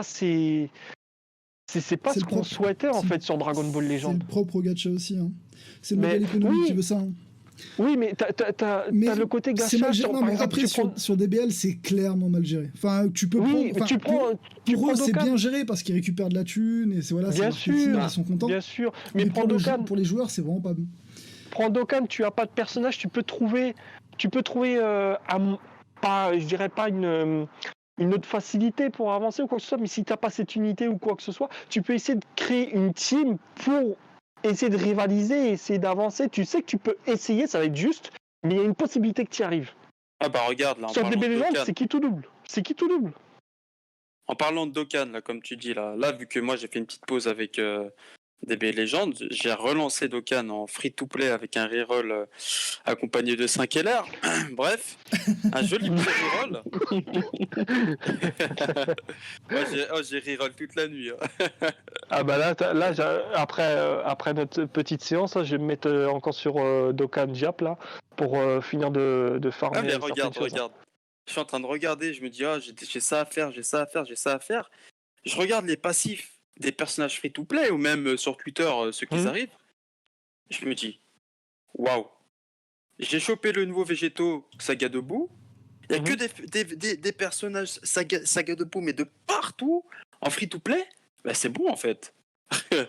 c'est pas ce qu'on souhaitait en fait sur Dragon Ball Legends. C'est le propre au gacha aussi. Hein. C'est le modèle économique qui veut ça. Hein. Oui, mais t'as le côté gacha. Sur DBL, c'est clairement mal géré. Enfin, tu peux prendre. Pour eux, c'est bien géré parce qu'ils récupèrent de la thune et c'est voilà. Bien sûr, ils sont contents. Bien sûr. Mais pour les joueurs, c'est vraiment pas bon. Prends Dokkan, tu as pas de personnage, tu peux trouver, je dirais pas une autre facilité pour avancer ou quoi que ce soit, mais si t'as pas cette unité ou quoi que ce soit, tu peux essayer de créer une team pour essayer de rivaliser, essayer d'avancer. Tu sais que tu peux essayer, ça va être juste, mais il y a une possibilité que tu y arrives. Ah bah regarde là. Sur DB Legends, c'est qui tout double. En parlant de Dokkan, là, comme tu dis, là vu que moi j'ai fait une petite pause avec DB Legends, j'ai relancé Dokkan en free-to-play avec un reroll accompagné de 5 LR. Bref, un joli petit reroll. Moi j'ai reroll toute la nuit. Ah bah là après notre petite séance, là, je vais me mettre encore sur Dokkan Jap là pour finir de farmer. Ah mais regarde. Je suis en train de regarder, je me dis j'ai ça à faire. Je regarde les passifs des personnages free-to-play ou même sur Twitter ceux qui arrivent. Je me dis waouh. J'ai chopé le nouveau Végéto Saga de Boo. Il y a que des personnages saga de Boo mais de partout en free-to-play. Bah c'est bon en fait.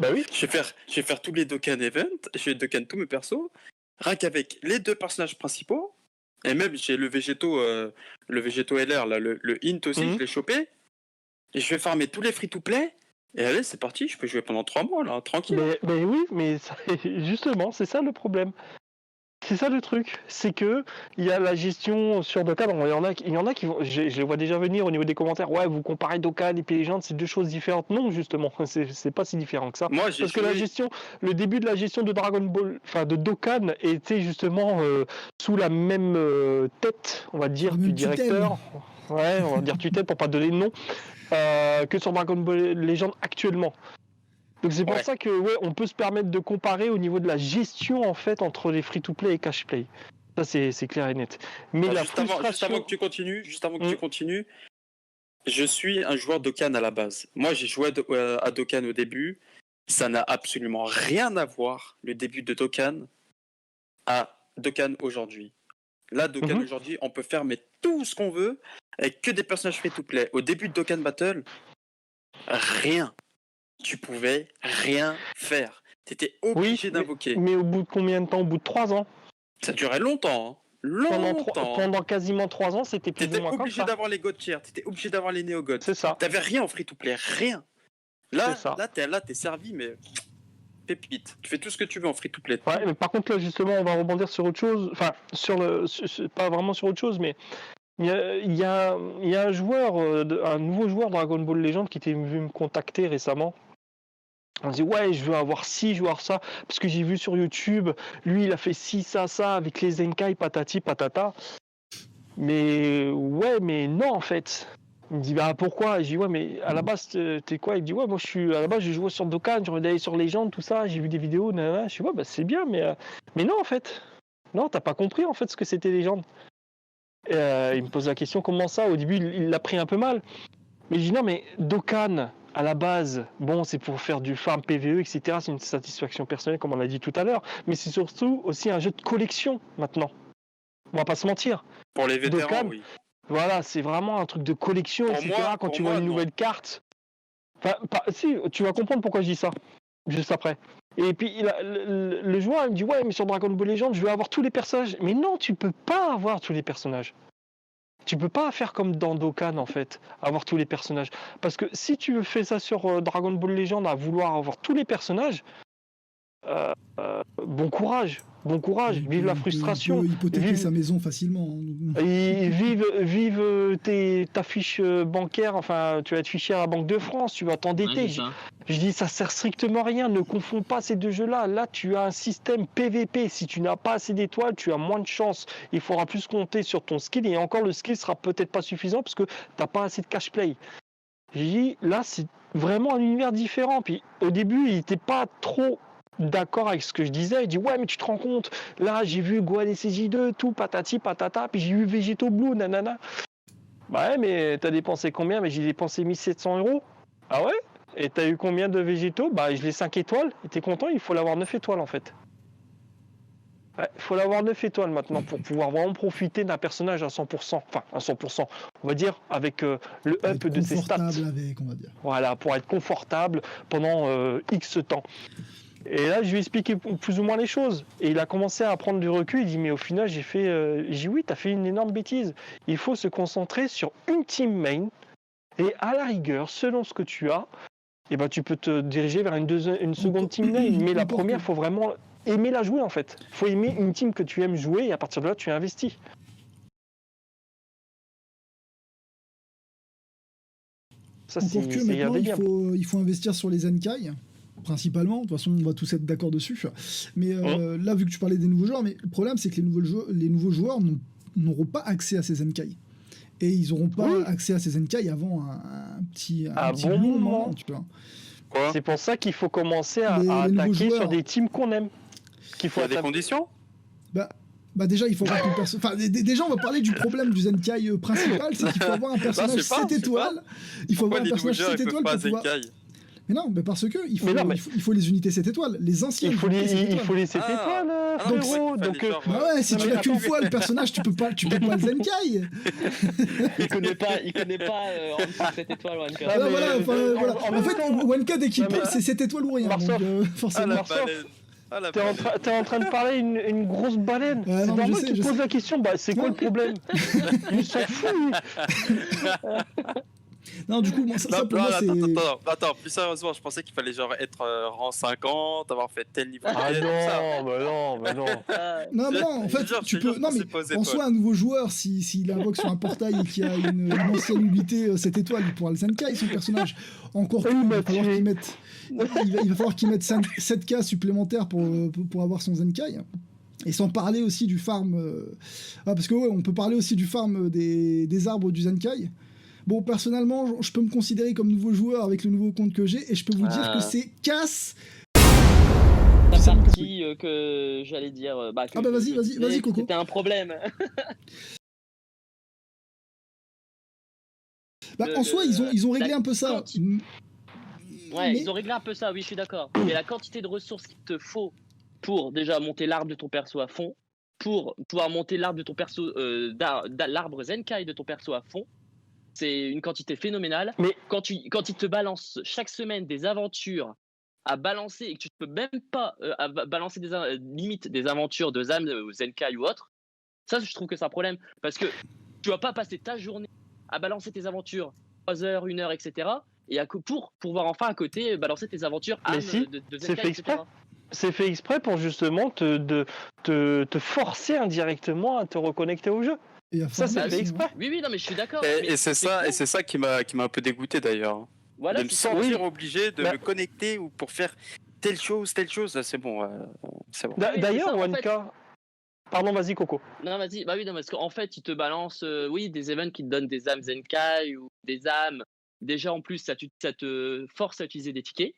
Bah oui. Je vais faire tous les Dokkan events, je vais Dokkan tous mes persos, rien qu'avec les 2 personnages principaux. Et même j'ai le Végéto LR là, le Int aussi, je l'ai chopé. Et je vais farmer tous les free-to-play. Et allez, c'est parti, je peux jouer pendant 3 mois là, tranquille. Mais oui, mais justement, c'est ça le problème. C'est ça le truc, c'est que il y a la gestion sur Dokkan. Il y en a qui vont, je les vois déjà venir au niveau des commentaires. Ouais, vous comparez Dokkan et Legends, c'est 2 choses différentes. Non, justement, c'est pas si différent que ça. Moi, parce que le début de la gestion de Dragon Ball, enfin de Dokkan, était justement sous la même tête, on va dire, du directeur. Ouais, on va dire tutelle pour pas donner de nom, que sur Dragon Ball Legends actuellement. Donc c'est pour ça que on peut se permettre de comparer au niveau de la gestion en fait entre les free-to-play et cash-play. Ça c'est clair et net. Mais juste avant que tu continues, je suis un joueur Dokkan à la base. Moi j'ai joué à Dokkan au début. Ça n'a absolument rien à voir le début de Dokkan à Dokkan aujourd'hui. Là, Dokkan aujourd'hui, on peut faire tout ce qu'on veut avec que des personnages free-to-play. Au début de Dokkan Battle, rien. Tu pouvais rien faire. Tu étais obligé d'invoquer. Mais au bout de combien de temps ? Au bout de 3 ans ? Ça durait longtemps. Pendant quasiment 3 ans, c'était plus ou moins comme ça. T'étais obligé d'avoir les God Tier, t'étais obligé d'avoir les Néo-God. C'est ça. T'avais rien en free-to-play, rien. Là, t'es servi, mais pépite. Tu fais tout ce que tu veux en free-to-play. Ouais, mais par contre, là, justement, on va rebondir sur autre chose. Enfin, pas vraiment sur autre chose, mais il y a un joueur, un nouveau joueur Dragon Ball Legends qui était venu me contacter récemment. On dit ouais, je veux avoir ci, je veux avoir ça, parce que j'ai vu sur YouTube, lui il a fait ci, ça, avec les Zenkai, patati, patata. Mais ouais, mais non en fait. Il me dit bah pourquoi? Je dis ouais, mais à la base t'es quoi? Il me dit ouais, moi à la base j'ai joué sur Dokkan, j'ai regardé sur Legend, tout ça, j'ai vu des vidéos, nanana. Je dis ouais, bah c'est bien, mais non en fait. Non, t'as pas compris en fait ce que c'était Legend. Il me pose la question comment ça? Au début il l'a pris un peu mal. Mais je dis non, mais Dokkan, à la base, bon, c'est pour faire du farm PVE, etc. C'est une satisfaction personnelle, comme on l'a dit tout à l'heure. Mais c'est surtout aussi un jeu de collection, maintenant. On va pas se mentir. Pour les vétérans, Dokkan, oui. voilà, c'est vraiment un truc de collection, Pour etc. moi- Quand pour tu moi, vois une non. nouvelle carte. Enfin, si, tu vas comprendre pourquoi je dis ça, juste après. Et puis, le joueur, il me dit, ouais, mais sur Dragon Ball Legends, je veux avoir tous les personnages. Mais non, tu peux pas avoir tous les personnages. Tu peux pas faire comme dans Dokkan en fait, avoir tous les personnages. Parce que si tu fais ça sur Dragon Ball Legend à vouloir avoir tous les personnages, bon courage, vive la frustration. Il peut hypothéquer Vive- sa maison facilement. Et vive ta fiche bancaire, enfin tu vas être fiché à la Banque de France, tu vas t'endetter. Ouais, c'est ça. Je dis ça sert strictement à rien, ne confonds pas ces deux jeux-là. Là tu as un système PVP, si tu n'as pas assez d'étoiles, tu as moins de chance. Il faudra plus compter sur ton skill et encore le skill sera peut-être pas suffisant parce que tu n'as pas assez de cash play. Je dis là c'est vraiment un univers différent. Puis au début il n'était pas trop d'accord avec ce que je disais. Il dit ouais mais tu te rends compte, là j'ai vu Gohan et CJ2, tout patati patata, puis j'ai vu Végéto Blue, nanana. Bah ouais mais t'as dépensé combien? Mais j'ai dépensé 1700 €. Ah ouais? Et t'as eu combien de végétaux? Bah je l'ai 5 étoiles, et t'es content, il faut l'avoir 9 étoiles en fait. Ouais, il faut l'avoir 9 étoiles maintenant pour pouvoir vraiment profiter d'un personnage à 100%. Enfin à 100%, on va dire avec le Être up de ses stats. confortable avec, on va dire. Voilà, pour être confortable pendant X temps. Et là, je lui ai expliqué plus ou moins les choses. Et il a commencé à prendre du recul. Il dit, mais au final, j'ai dit, oui, t'as fait une énorme bêtise. Il faut se concentrer sur une team main. Et à la rigueur, selon ce que tu as, eh ben, tu peux te diriger vers une seconde team main. Mais la Encore première, que- il faut vraiment aimer la jouer, en fait. Il faut aimer une team que tu aimes jouer. Et à partir de là, tu investis. Ça, Encore que c'est maintenant, bien. il faut investir sur les Zenkai, principalement. De toute façon, on va tous être d'accord dessus. Mais là, vu que tu parlais des nouveaux joueurs, mais le problème, c'est que les nouveaux joueurs n'auront pas accès à ces Zenkai. Et ils n'auront pas Oui. accès à ces Zenkai avant un petit bon long moment. moment, tu vois. Quoi? C'est pour ça qu'il faut commencer à Les nouveaux attaquer joueurs. sur des teams qu'on aime. Qu'il Il faut y a des attaquer. conditions? Bah déjà, il faut avoir déjà, on va parler du problème du Zenkai principal, c'est qu'il faut avoir un personnage je sais pas, 7 je sais étoiles. Il faut Pourquoi avoir un les nouveaux personnage joueurs 7 ils peuvent étoiles pas pour pouvoir... Zenkai? Mais non, mais parce que il faut, Mais non, mais- il faut les unités 7 étoiles. Les anciens, Il faut les 7 étoiles. 7 Ah. étoiles, Ah non, mais frérot. ouais, Donc, fallait genre, Bah ouais, si Non, tu mais l'as qu'une attends. fois le personnage, tu peux pas le Zenkai. Il connaît pas en dessous de cette étoile, Wanka. Ah, Voilà, mais- voilà, voilà. en En même fait, temps- Wanka dès qu'il Non, mais- parle, c'est 7 étoiles ou rien. Marceau. Donc Ah forcément. la Marceau. baleine. Ah la T'es en train de parler une grosse baleine. Ouais, C'est non, mais normal je que sais, tu je te poses sais. la question, bah c'est quoi le problème? Il s'en fout. lui. Non, du coup, moi, ça Non, pour moi, c'est. attends, plus sérieusement, je pensais qu'il fallait genre être rang 50, avoir fait tel niveau Ah de quête, tout ça. bah non. Ah, Non, non, en fait, Genre, tu je te jure, peux. Non, je mais pensais pas aux en étoiles. soi, un nouveau joueur, s'il invoque sur un portail et qu'il a une ancienne unité 7 étoiles, il pourra le Zenkai, son personnage. Encore que, Oui, il bah, va falloir tu- qu'il mette. Il va falloir qu'il mette 7K supplémentaires pour avoir son Zenkai. Et sans parler aussi du farm. Parce que, ouais, on peut parler aussi du farm des arbres du Zenkai. Bon, personnellement, je peux me considérer comme nouveau joueur avec le nouveau compte que j'ai, et je peux vous dire que c'est casse. la Ça me casse partie que j'allais dire. Que Ah bah, vas-y, je vas-y, disais vas-y, que Coco. C'était un problème. Bah, en soi, ils ont réglé la un peu ça. quantité- Ouais, Mais- ils ont réglé un peu ça, oui, je suis d'accord. Mais la quantité de ressources qu'il te faut pour déjà monter l'arbre de ton perso à fond, pour pouvoir monter l'arbre de ton perso, l'arbre Zenkai de ton perso à fond, c'est une quantité phénoménale. Mais- quand ils te balancent chaque semaine des aventures à balancer et que tu ne peux même pas balancer limite des aventures de ZAM, Zenkai ou autre, ça je trouve que c'est un problème parce que tu vas pas passer ta journée à balancer tes aventures 3 heures, 1 heure, etc. Et pour pouvoir enfin à côté balancer tes aventures Mais âme si, de c'est Zenkai, fait etc. exprès. C'est fait exprès pour justement te forcer indirectement à te reconnecter au jeu. Et à Ça, farmer c'est fait aussi, exprès. Oui, oui, non, mais je suis d'accord. Et mais c'est ça, con. et c'est ça qui m'a un peu dégoûté d'ailleurs. Voilà, De me c'est ça. sentir Oui. obligé de Bah- me connecter ou pour faire telle chose, là, c'est bon, c'est bon. Oui, c'est D'ailleurs, ça, en fait. Wanka, Pardon, vas-y, Coco. Non, vas-y. Bah oui, non, parce qu'en fait, ils te balancent oui, des events qui te donnent des âmes Zenkai ou des âmes. Déjà, en plus, ça te force à utiliser des tickets,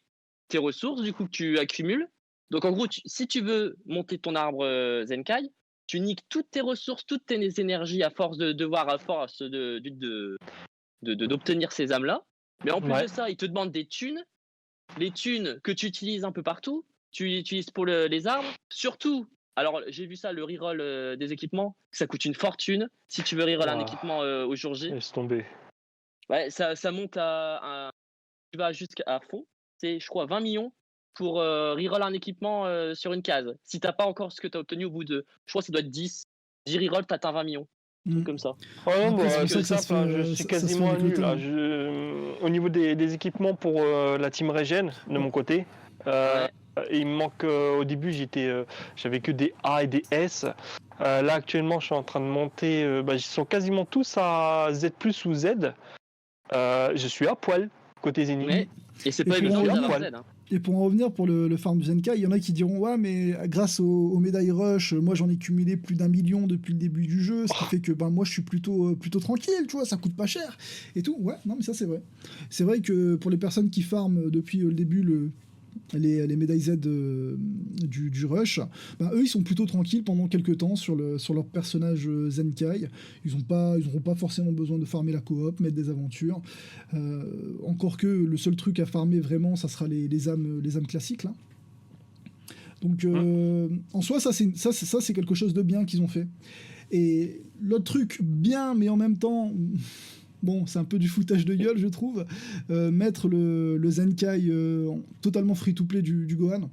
tes ressources, du coup, que tu accumules. Donc, en gros, si tu veux monter ton arbre Zenkai, tu niques toutes tes ressources, toutes tes énergies à force de devoir, à force d'obtenir ces âmes-là. Mais en plus Ouais. de ça, ils te demandent des thunes, les thunes que tu utilises un peu partout, tu utilises pour les arbres. Surtout, alors j'ai vu ça, le reroll des équipements, ça coûte une fortune. Si tu veux reroll un Ah. équipement au jour J, Laisse tomber. ouais, ça monte tu vas jusqu'à fond. C'est, je crois, 20 millions pour reroll un équipement sur une case. Si t'as pas encore ce que tu as obtenu au bout de, je crois que ça doit être 10 reroll, t'atteins 20 millions. Un truc comme ça. Ouais, non, Après, c'est bah, pour ça c'est que ça se simple, hein, fait, je suis ça se fait quasiment avec le nul. temps. Là. Au niveau des équipements pour la team Regen, de mon côté, Ouais. il me manque. Au début, j'avais que des A et des S. Là, actuellement, je suis en train de monter. Ils sont quasiment tous à Z ou Z. Je suis à poil côté Zénith. Mais, et c'est Et pas pour évident en d'avoir revenir- Z. Hein. Et pour en revenir pour le farm du Zenkai, il y en a qui diront ouais mais grâce aux médailles rush, moi j'en ai cumulé plus d'1 million depuis le début du jeu, ce qui fait que moi je suis plutôt tranquille, tu vois, ça coûte pas cher et tout. Ouais, non mais ça c'est vrai. C'est vrai que pour les personnes qui farment depuis le début les médailles Z du rush, eux ils sont plutôt tranquilles pendant quelques temps sur leur personnage Zenkai. Ils n'auront pas forcément besoin de farmer la coop, mettre des aventures. Encore que le seul truc à farmer vraiment, ça sera les âmes classiques là. Donc en soi, ça c'est quelque chose de bien qu'ils ont fait. Et l'autre truc bien, mais en même temps, bon, c'est un peu du foutage de gueule, je trouve, mettre le Zenkai totalement free-to-play du Gohan.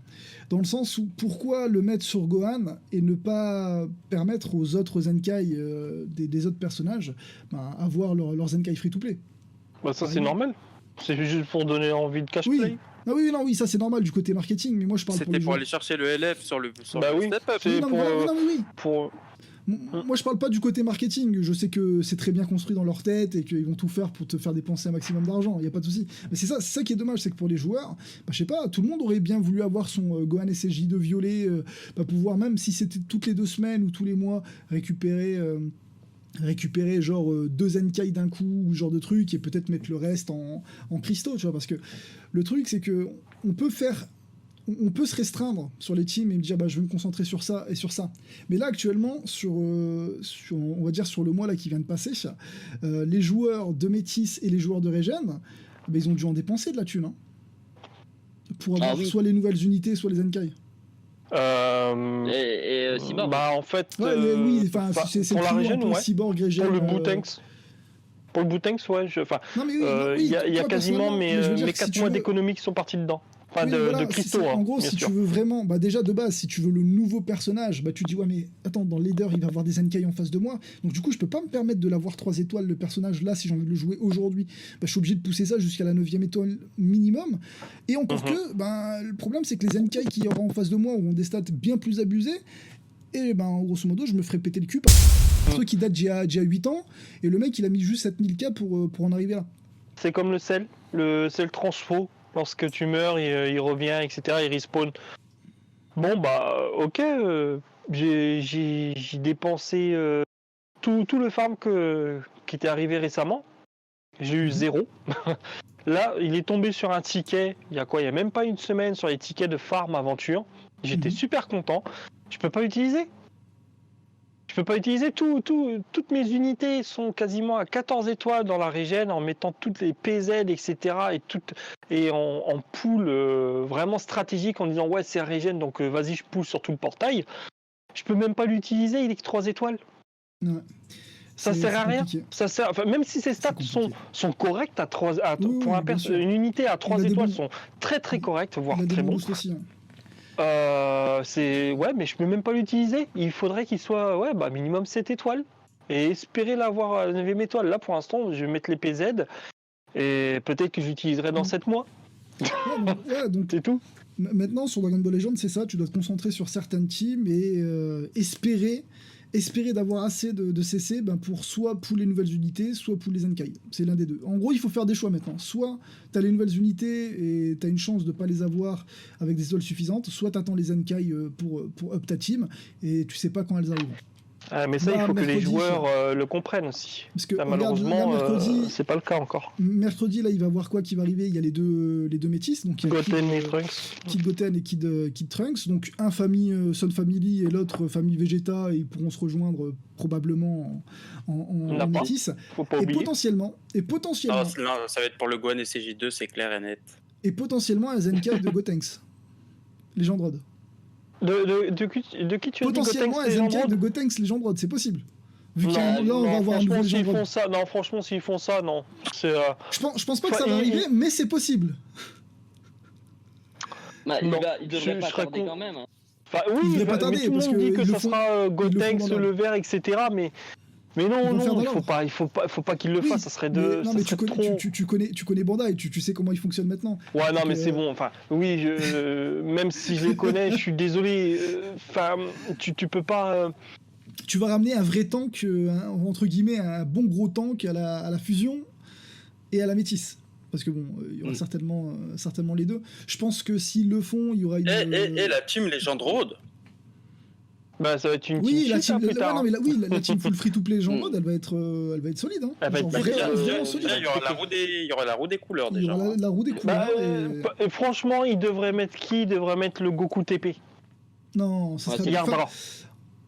Dans le sens où, pourquoi le mettre sur Gohan et ne pas permettre aux autres Zenkai des autres personnages avoir leur Zenkai free-to-play. Ça, c'est normal. C'est juste pour donner envie de cash Oui. play. Ah oui, ça c'est normal du côté marketing, mais moi je parle pour C'était les pour joueurs. aller chercher le LF sur le oui, step up. c'est Oui, non, pour, mais non, mais oui. pour... Moi, je parle pas du côté marketing. Je sais que c'est très bien construit dans leur tête et qu'ils vont tout faire pour te faire dépenser un maximum d'argent. Il y a pas de souci. Mais c'est ça qui est dommage, c'est que pour les joueurs, je sais pas, tout le monde aurait bien voulu avoir son Gohan SSJ de violet, pouvoir même si c'était toutes les 2 semaines ou tous les mois récupérer genre 2 Zenkai d'un coup ou ce genre de truc et peut-être mettre le reste en cristaux, tu vois, parce que le truc c'est que on peut se restreindre sur les teams et me dire je vais me concentrer sur ça et sur ça. Mais là actuellement on va dire sur le mois là qui vient de passer, les joueurs de Métis et les joueurs de Regen, ils ont dû en dépenser de la thune pour avoir soit les nouvelles unités soit les Zenkai. Et Cyborg. En fait, oui, c'est pour la Regen, ouais. Cyborg, Regen, pour le Bootanks. Pour le Bootanks, ouais. Non, mais il y a toi, quasiment personnellement, mes 4 mois d'économie qui sont partis dedans. Enfin, oui, de cristaux. En gros, bien si sûr. tu veux vraiment, déjà de base, si tu veux le nouveau personnage, tu dis ouais mais attends, dans le leader il va avoir des Zenkai en face de moi, donc du coup je peux pas me permettre de l'avoir 3 étoiles le personnage là si j'ai envie de le jouer aujourd'hui, je suis obligé de pousser ça jusqu'à la 9e étoile minimum, et encore que, le problème c'est que les Zenkai qui y aura en face de moi auront des stats bien plus abusées, et grosso modo je me ferai péter le cul par ceux qui datent d'il y a 8 ans, et le mec il a mis juste 7000K pour en arriver là. C'est comme le sel transfo. Lorsque tu meurs, il revient, etc., il respawn. Bon, ok, j'ai dépensé tout le farm qui était arrivé récemment. J'ai eu 0. Là, il est tombé sur un ticket, il y a même pas une semaine, sur les tickets de farm aventure. J'étais super content. Je peux pas utiliser. Toutes mes unités sont quasiment à 14 étoiles dans la régène en mettant toutes les PZ, etc. et en pool vraiment stratégique en disant ouais c'est régène donc vas-y je pousse sur tout le portail. Je peux même pas l'utiliser, il est que 3 étoiles. Ouais. Ça sert à rien. Ça sert, même si ses stats sont correctes pour une unité à 3 étoiles sont très très correctes, voire très bons. Mais je peux même pas l'utiliser. Il faudrait qu'il soit minimum 7 étoiles et espérer l'avoir à la 9e étoile. Là pour l'instant je vais mettre les PZ et peut-être que j'utiliserai dans 7 mois. Donc c'est tout. Maintenant sur Dragon Ball Legends c'est ça, tu dois te concentrer sur certaines teams et espérer espérer d'avoir assez de CC pour soit pour les nouvelles unités, soit pour les Zenkai. C'est l'un des deux. En gros, il faut faire des choix maintenant. Soit tu as les nouvelles unités et tu as une chance de pas les avoir avec des étoiles suffisantes, soit tu attends les Zenkai pour up ta team et tu sais pas quand elles arrivent. Mais ça, il faut que les mercredi, joueurs le comprennent aussi. Parce que Ça, regarde, malheureusement, là, mercredi, c'est pas le cas encore. mercredi, là, il va voir quoi qui va arriver. Il y a les deux métis, donc il y a Goten et Trunks. Kid Goten et Kid Trunks. Donc un famille Sun Family et l'autre famille Vegeta, et ils pourront se rejoindre probablement en métis. Faut pas Et oublier. potentiellement, Non, ça va être pour le Gohan et CJ2, c'est clair et net. un Zenkai de Gotenks. Légende Rod. De qui tu as dit Potentiellement un Gotenks, Zenkai Legend de Rod? Gotenks Légende Rod, c'est possible. Vu qu'il y a là, Non, on va avoir un nouveau franchement, s'ils Légende font Rod. ça, non, franchement, s'ils font ça, non. C'est, Je pense pas que Enfin, ça va arriver, mais c'est possible. Bah, Non, il devrait pas je serais tarder con- quand même. Enfin, Ils oui, devraient pas mais tarder, tout le parce monde dit que que ils le ça font- sera ils le font Gotenks, dans le vert, etc. Mais non, Ils vont non, faire dans il l'ordre. faut pas qu'ils le Oui, fassent, ça serait de. non, ça mais serait trop... tu connais Bandai, tu sais comment ils fonctionnent maintenant. Ouais, non, Donc, mais c'est bon. Enfin, oui, même si je les connais, je suis désolé. Enfin, tu peux pas. Tu vas ramener un vrai tank, entre guillemets, un bon gros tank à la fusion et à la métisse. Parce que bon, il y aura certainement les deux. Je pense que s'ils le font, il y aura une. Et la team Legend Road. Bah, ça va être une Oui, team la cheat, team, plus tard. non, mais la team full free to play Jean Rod, elle va être solide. Hein. Elle va être Genre, bien, vraiment solide. Il y aura la roue des couleurs Il y déjà. aura la roue des Bah, couleurs. et franchement, ils devraient mettre qui? Ils devraient mettre le Goku TP. Non, ça Ouais, serait. Regarde, Enfin, alors.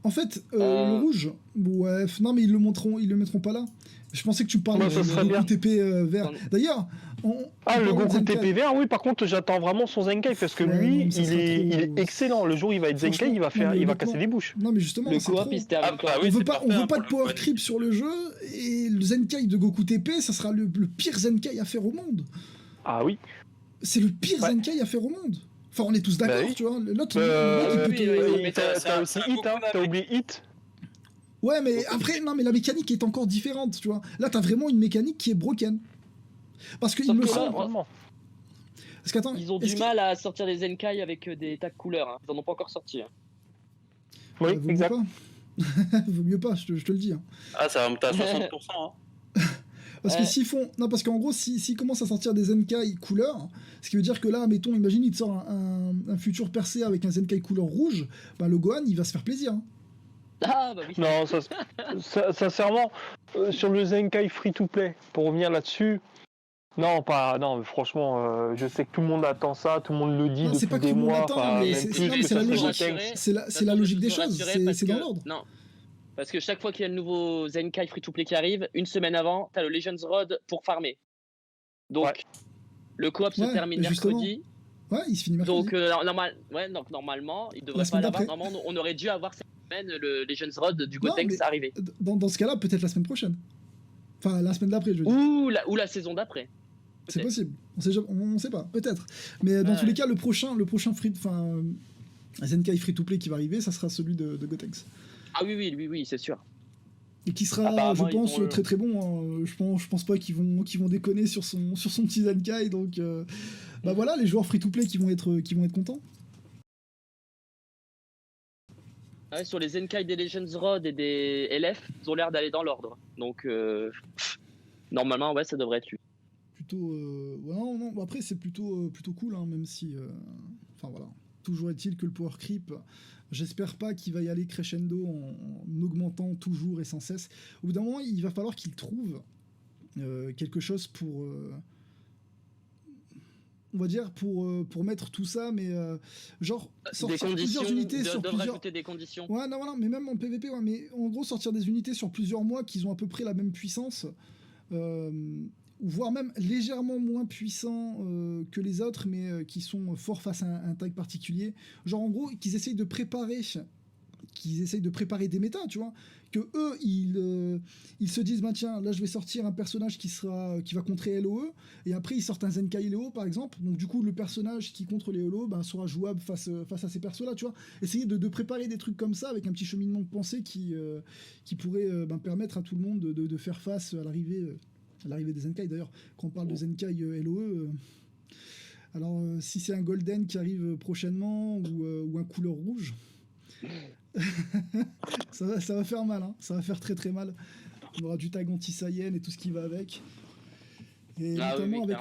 en fait, le rouge, ouais, non, mais ils le mettront pas là. Je pensais que tu me parlais Ouais, ça de serait bien. Goku TP vert. D'ailleurs, Ah, le parlant de Goku Zenkai, TP vert, oui, par contre, j'attends vraiment son Zenkai parce que Ouais, lui, non, ça il sera est trop- excellent. Le jour où il va être Zenkai, Franchement, il va non, faire, mais il va honnêtement- casser des bouches. Non, mais justement, Le c'est coop, trop. il se termine quand oui, On veut c'est pas parfait, hein, de pour le power Gohan. creep sur le jeu, et le Zenkai de Goku TP, ça sera le pire Zenkai à faire au monde. Ah oui. C'est le pire Ouais. Zenkai à faire au monde. Enfin, on est tous d'accord, Bah oui. tu vois. L'autre, Euh, il peut te- oui, T'as aussi Hit, hein. T'as oublié Hit. Ouais, mais après, non, mais la mécanique est encore différente, tu vois. Là, t'as vraiment une mécanique qui est broken. Parce qu'il Sauf me que là, semble. Vraiment. Parce qu'attends, Ils ont est-ce du que- mal à sortir des Zenkai avec des tags couleurs. Hein. Ils en ont pas encore sorti. Hein. Oui, vaut mieux exact. pas. Vaut mieux pas, je te le dis. Hein. Ah, ça va monter à 60%. Hein. Parce que Ouais. s'ils font. Non, parce qu'en gros, s'ils commencent à sortir des Zenkai couleur, ce qui veut dire que là, mettons, imagine, il te sort un futur percé avec un Zenkai couleur rouge, bah le Gohan, il va se faire plaisir. Hein. Ah, bah oui. Non, sincèrement, sur le Zenkai free-to-play, pour revenir là-dessus, non, mais franchement, je sais que tout le monde attend ça, tout le monde le dit Non, c'est depuis pas que des tout le monde mois, attend, enfin, mais même c'est- plus non, mais que c'est ça la soit logique. Gotenks. C'est la logique des choses, c'est dans l'ordre. Non. Parce que chaque fois qu'il y a le nouveau Zenkai free-to-play qui arrive, une semaine avant, t'as le Legends Road pour farmer. Donc, Ouais. le coop se Ouais, termine mais justement, mercredi. Ouais, il se finit mercredi. Donc, donc normalement, il devrait La pas semaine l'avoir. d'après. Normalement, on aurait dû avoir cette semaine le Legends Road du Non, Gotenks mais- arrivé. Dans ce cas-là, peut-être la semaine prochaine. Enfin, la semaine d'après, je veux dire. Ou la saison d'après. C'est peut-être. possible. On sait pas, peut-être. Mais dans Ouais. tous les cas, le prochain Zenkai free-to-play qui va arriver, ça sera celui de Gotenks. Ah oui, c'est sûr. Et qui sera, Apparemment, je ils pense, vont le- très très bon. Hein. Je pense pas qu'ils vont déconner sur son petit Zenkai. Donc, bah voilà, les joueurs free-to-play qui vont être contents. Ouais, sur les Zenkai des Legends Road et des LF, ils ont l'air d'aller dans l'ordre. Donc, normalement, ouais, ça devrait être lui. Plutôt, ouais, non, bon, après c'est plutôt cool, hein, même si, enfin voilà. Toujours est-il que le power creep, j'espère pas qu'il va y aller crescendo en augmentant toujours et sans cesse. Au bout d'un moment, il va falloir qu'il trouve quelque chose pour, on va dire, pour mettre tout ça, mais genre Des sortir conditions, plusieurs unités sur de plusieurs. rajouter des conditions. Ouais, non, voilà, mais même en PvP, ouais, mais en gros, sortir des unités sur plusieurs mois qui ont à peu près la même puissance, ou voire même légèrement moins puissants que les autres, mais qui sont forts face à un tag particulier. Genre, en gros, qu'ils essayent de préparer des méta, tu vois, que eux ils se disent bah tiens, là je vais sortir un personnage qui va contrer LOE, et après ils sortent un Zenkai LOE par exemple, donc du coup le personnage qui contre les LOE sera jouable face à ces persos là, tu vois. Essayer de préparer des trucs comme ça avec un petit cheminement de pensée qui pourrait permettre à tout le monde de faire face à l'arrivée des Zenkai. D'ailleurs, quand on parle de Zenkai LOE, alors si c'est un Golden qui arrive prochainement ou un couleur rouge, Ça va faire mal, hein. Ça va faire très très mal. On aura du tag anti-Saiyan et tout ce qui va avec. Et Ah oui, notamment oui,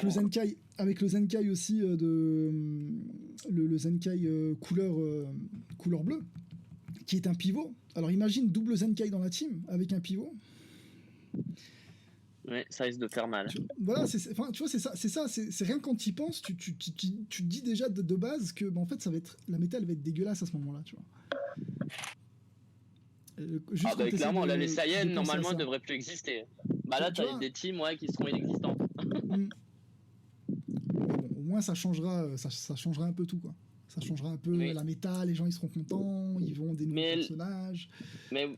avec le Zenkai aussi le Zenkai couleur bleue, qui est un pivot. Alors imagine double Zenkai dans la team avec un pivot. Ouais, ça risque de faire mal. Voilà, enfin, tu vois, c'est rien quand tu y penses, tu te dis déjà de base que en fait la méta elle va être dégueulasse à ce moment-là, tu vois. Juste Ah quand bah t'essaies clairement, là de- les de Saiyans penser à normalement ça. ils devraient plus exister. Bah là Tu vois, t'as des teams ouais, qui seront inexistantes. Mm. Mais bon, au moins ça changera un peu tout, quoi. Ça changera un peu Oui. la méta, les gens ils seront contents, ils vont des nouveaux Mais- personnages. Mais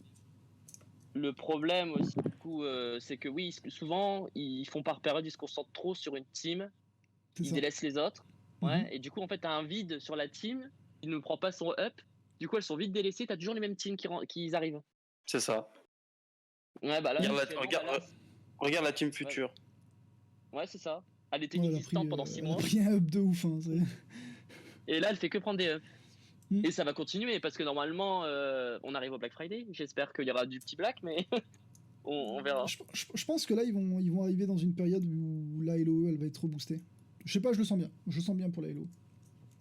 le problème aussi du coup, c'est que oui, souvent ils font par période, ils se concentrent trop sur une team, C'est ils ça. délaissent les autres. Ouais, Mhm. et du coup en fait t'as un vide sur la team, il ne prend pas son up, du coup elles sont vite délaissées, t'as toujours les mêmes teams qui arrivent. C'est ça. Ouais bah là, Regarde la, actuellement, regarde, bah là, regarde la team future. ouais c'est ça. Elle était Ouais, inexistante pendant 6 elle a mois. pris un up de ouf, hein, Et là, elle fait que prendre des ups. Mm. Et ça va continuer parce que normalement, on arrive au Black Friday. J'espère qu'il y aura du petit black, mais on verra. Je pense que là ils vont arriver dans une période où la LOE elle va être reboostée. Je sais pas, je le sens bien. Je le sens bien pour la LOE.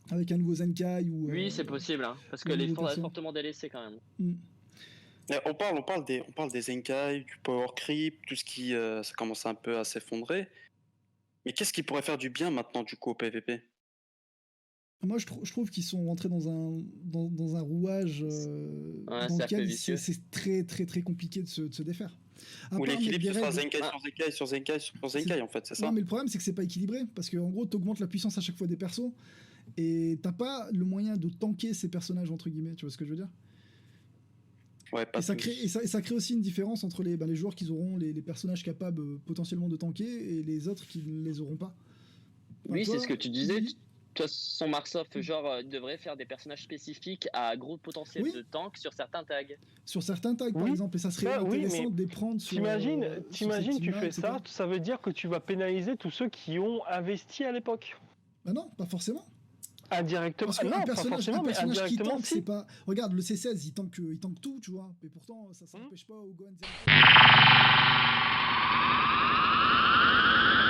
Avec un nouveau Zenkai ou. Oui, c'est possible, hein, parce que le les nouveau fonds perso. fortement délaissés quand même. Mm. On parle des Zenkai, du Power Creep, tout ce qui ça commence un peu à s'effondrer. Mais qu'est-ce qui pourrait faire du bien maintenant du coup au PVP? Moi, je trouve qu'ils sont rentrés dans un rouage Ouais, dans cercle lequel vicieux. c'est très très très compliqué de se défaire. À Où part mettre l'équilibre des ce sera règles- Zenkai Ah. sur Zenkai sur Zenkai sur Zenkai en fait, c'est ça? Non, mais le problème, c'est que c'est pas équilibré. Parce qu'en gros, t'augmentes la puissance à chaque fois des persos. Et t'as pas le moyen de tanker ces personnages, entre guillemets. Tu vois ce que je veux dire? Ouais, pas Et ça, tous. ça crée aussi une différence entre les joueurs qui auront les personnages capables potentiellement de tanker et les autres qui ne les auront pas. Enfin, Oui, toi, c'est ce que tu disais. il- Toi, son Marksoft, genre, il devrait faire des personnages spécifiques à gros potentiel Oui. de tank sur certains tags. Sur certains tags, par Oui. exemple, et ça serait Ça, oui, intéressant mais de les prendre sur. T'imagines, sur ces tu teams-là, fais etc. ça veut dire que tu vas pénaliser tous ceux qui ont investi à l'époque. Bah non, pas forcément. Indirectement. Parce qu'un non, pas personnage, forcément, un mais personnage qui indirectement, tank, si. c'est pas. Regarde, le C16, il tank tout, tu vois. Et pourtant, ça n'empêche pas au Gohan Zen.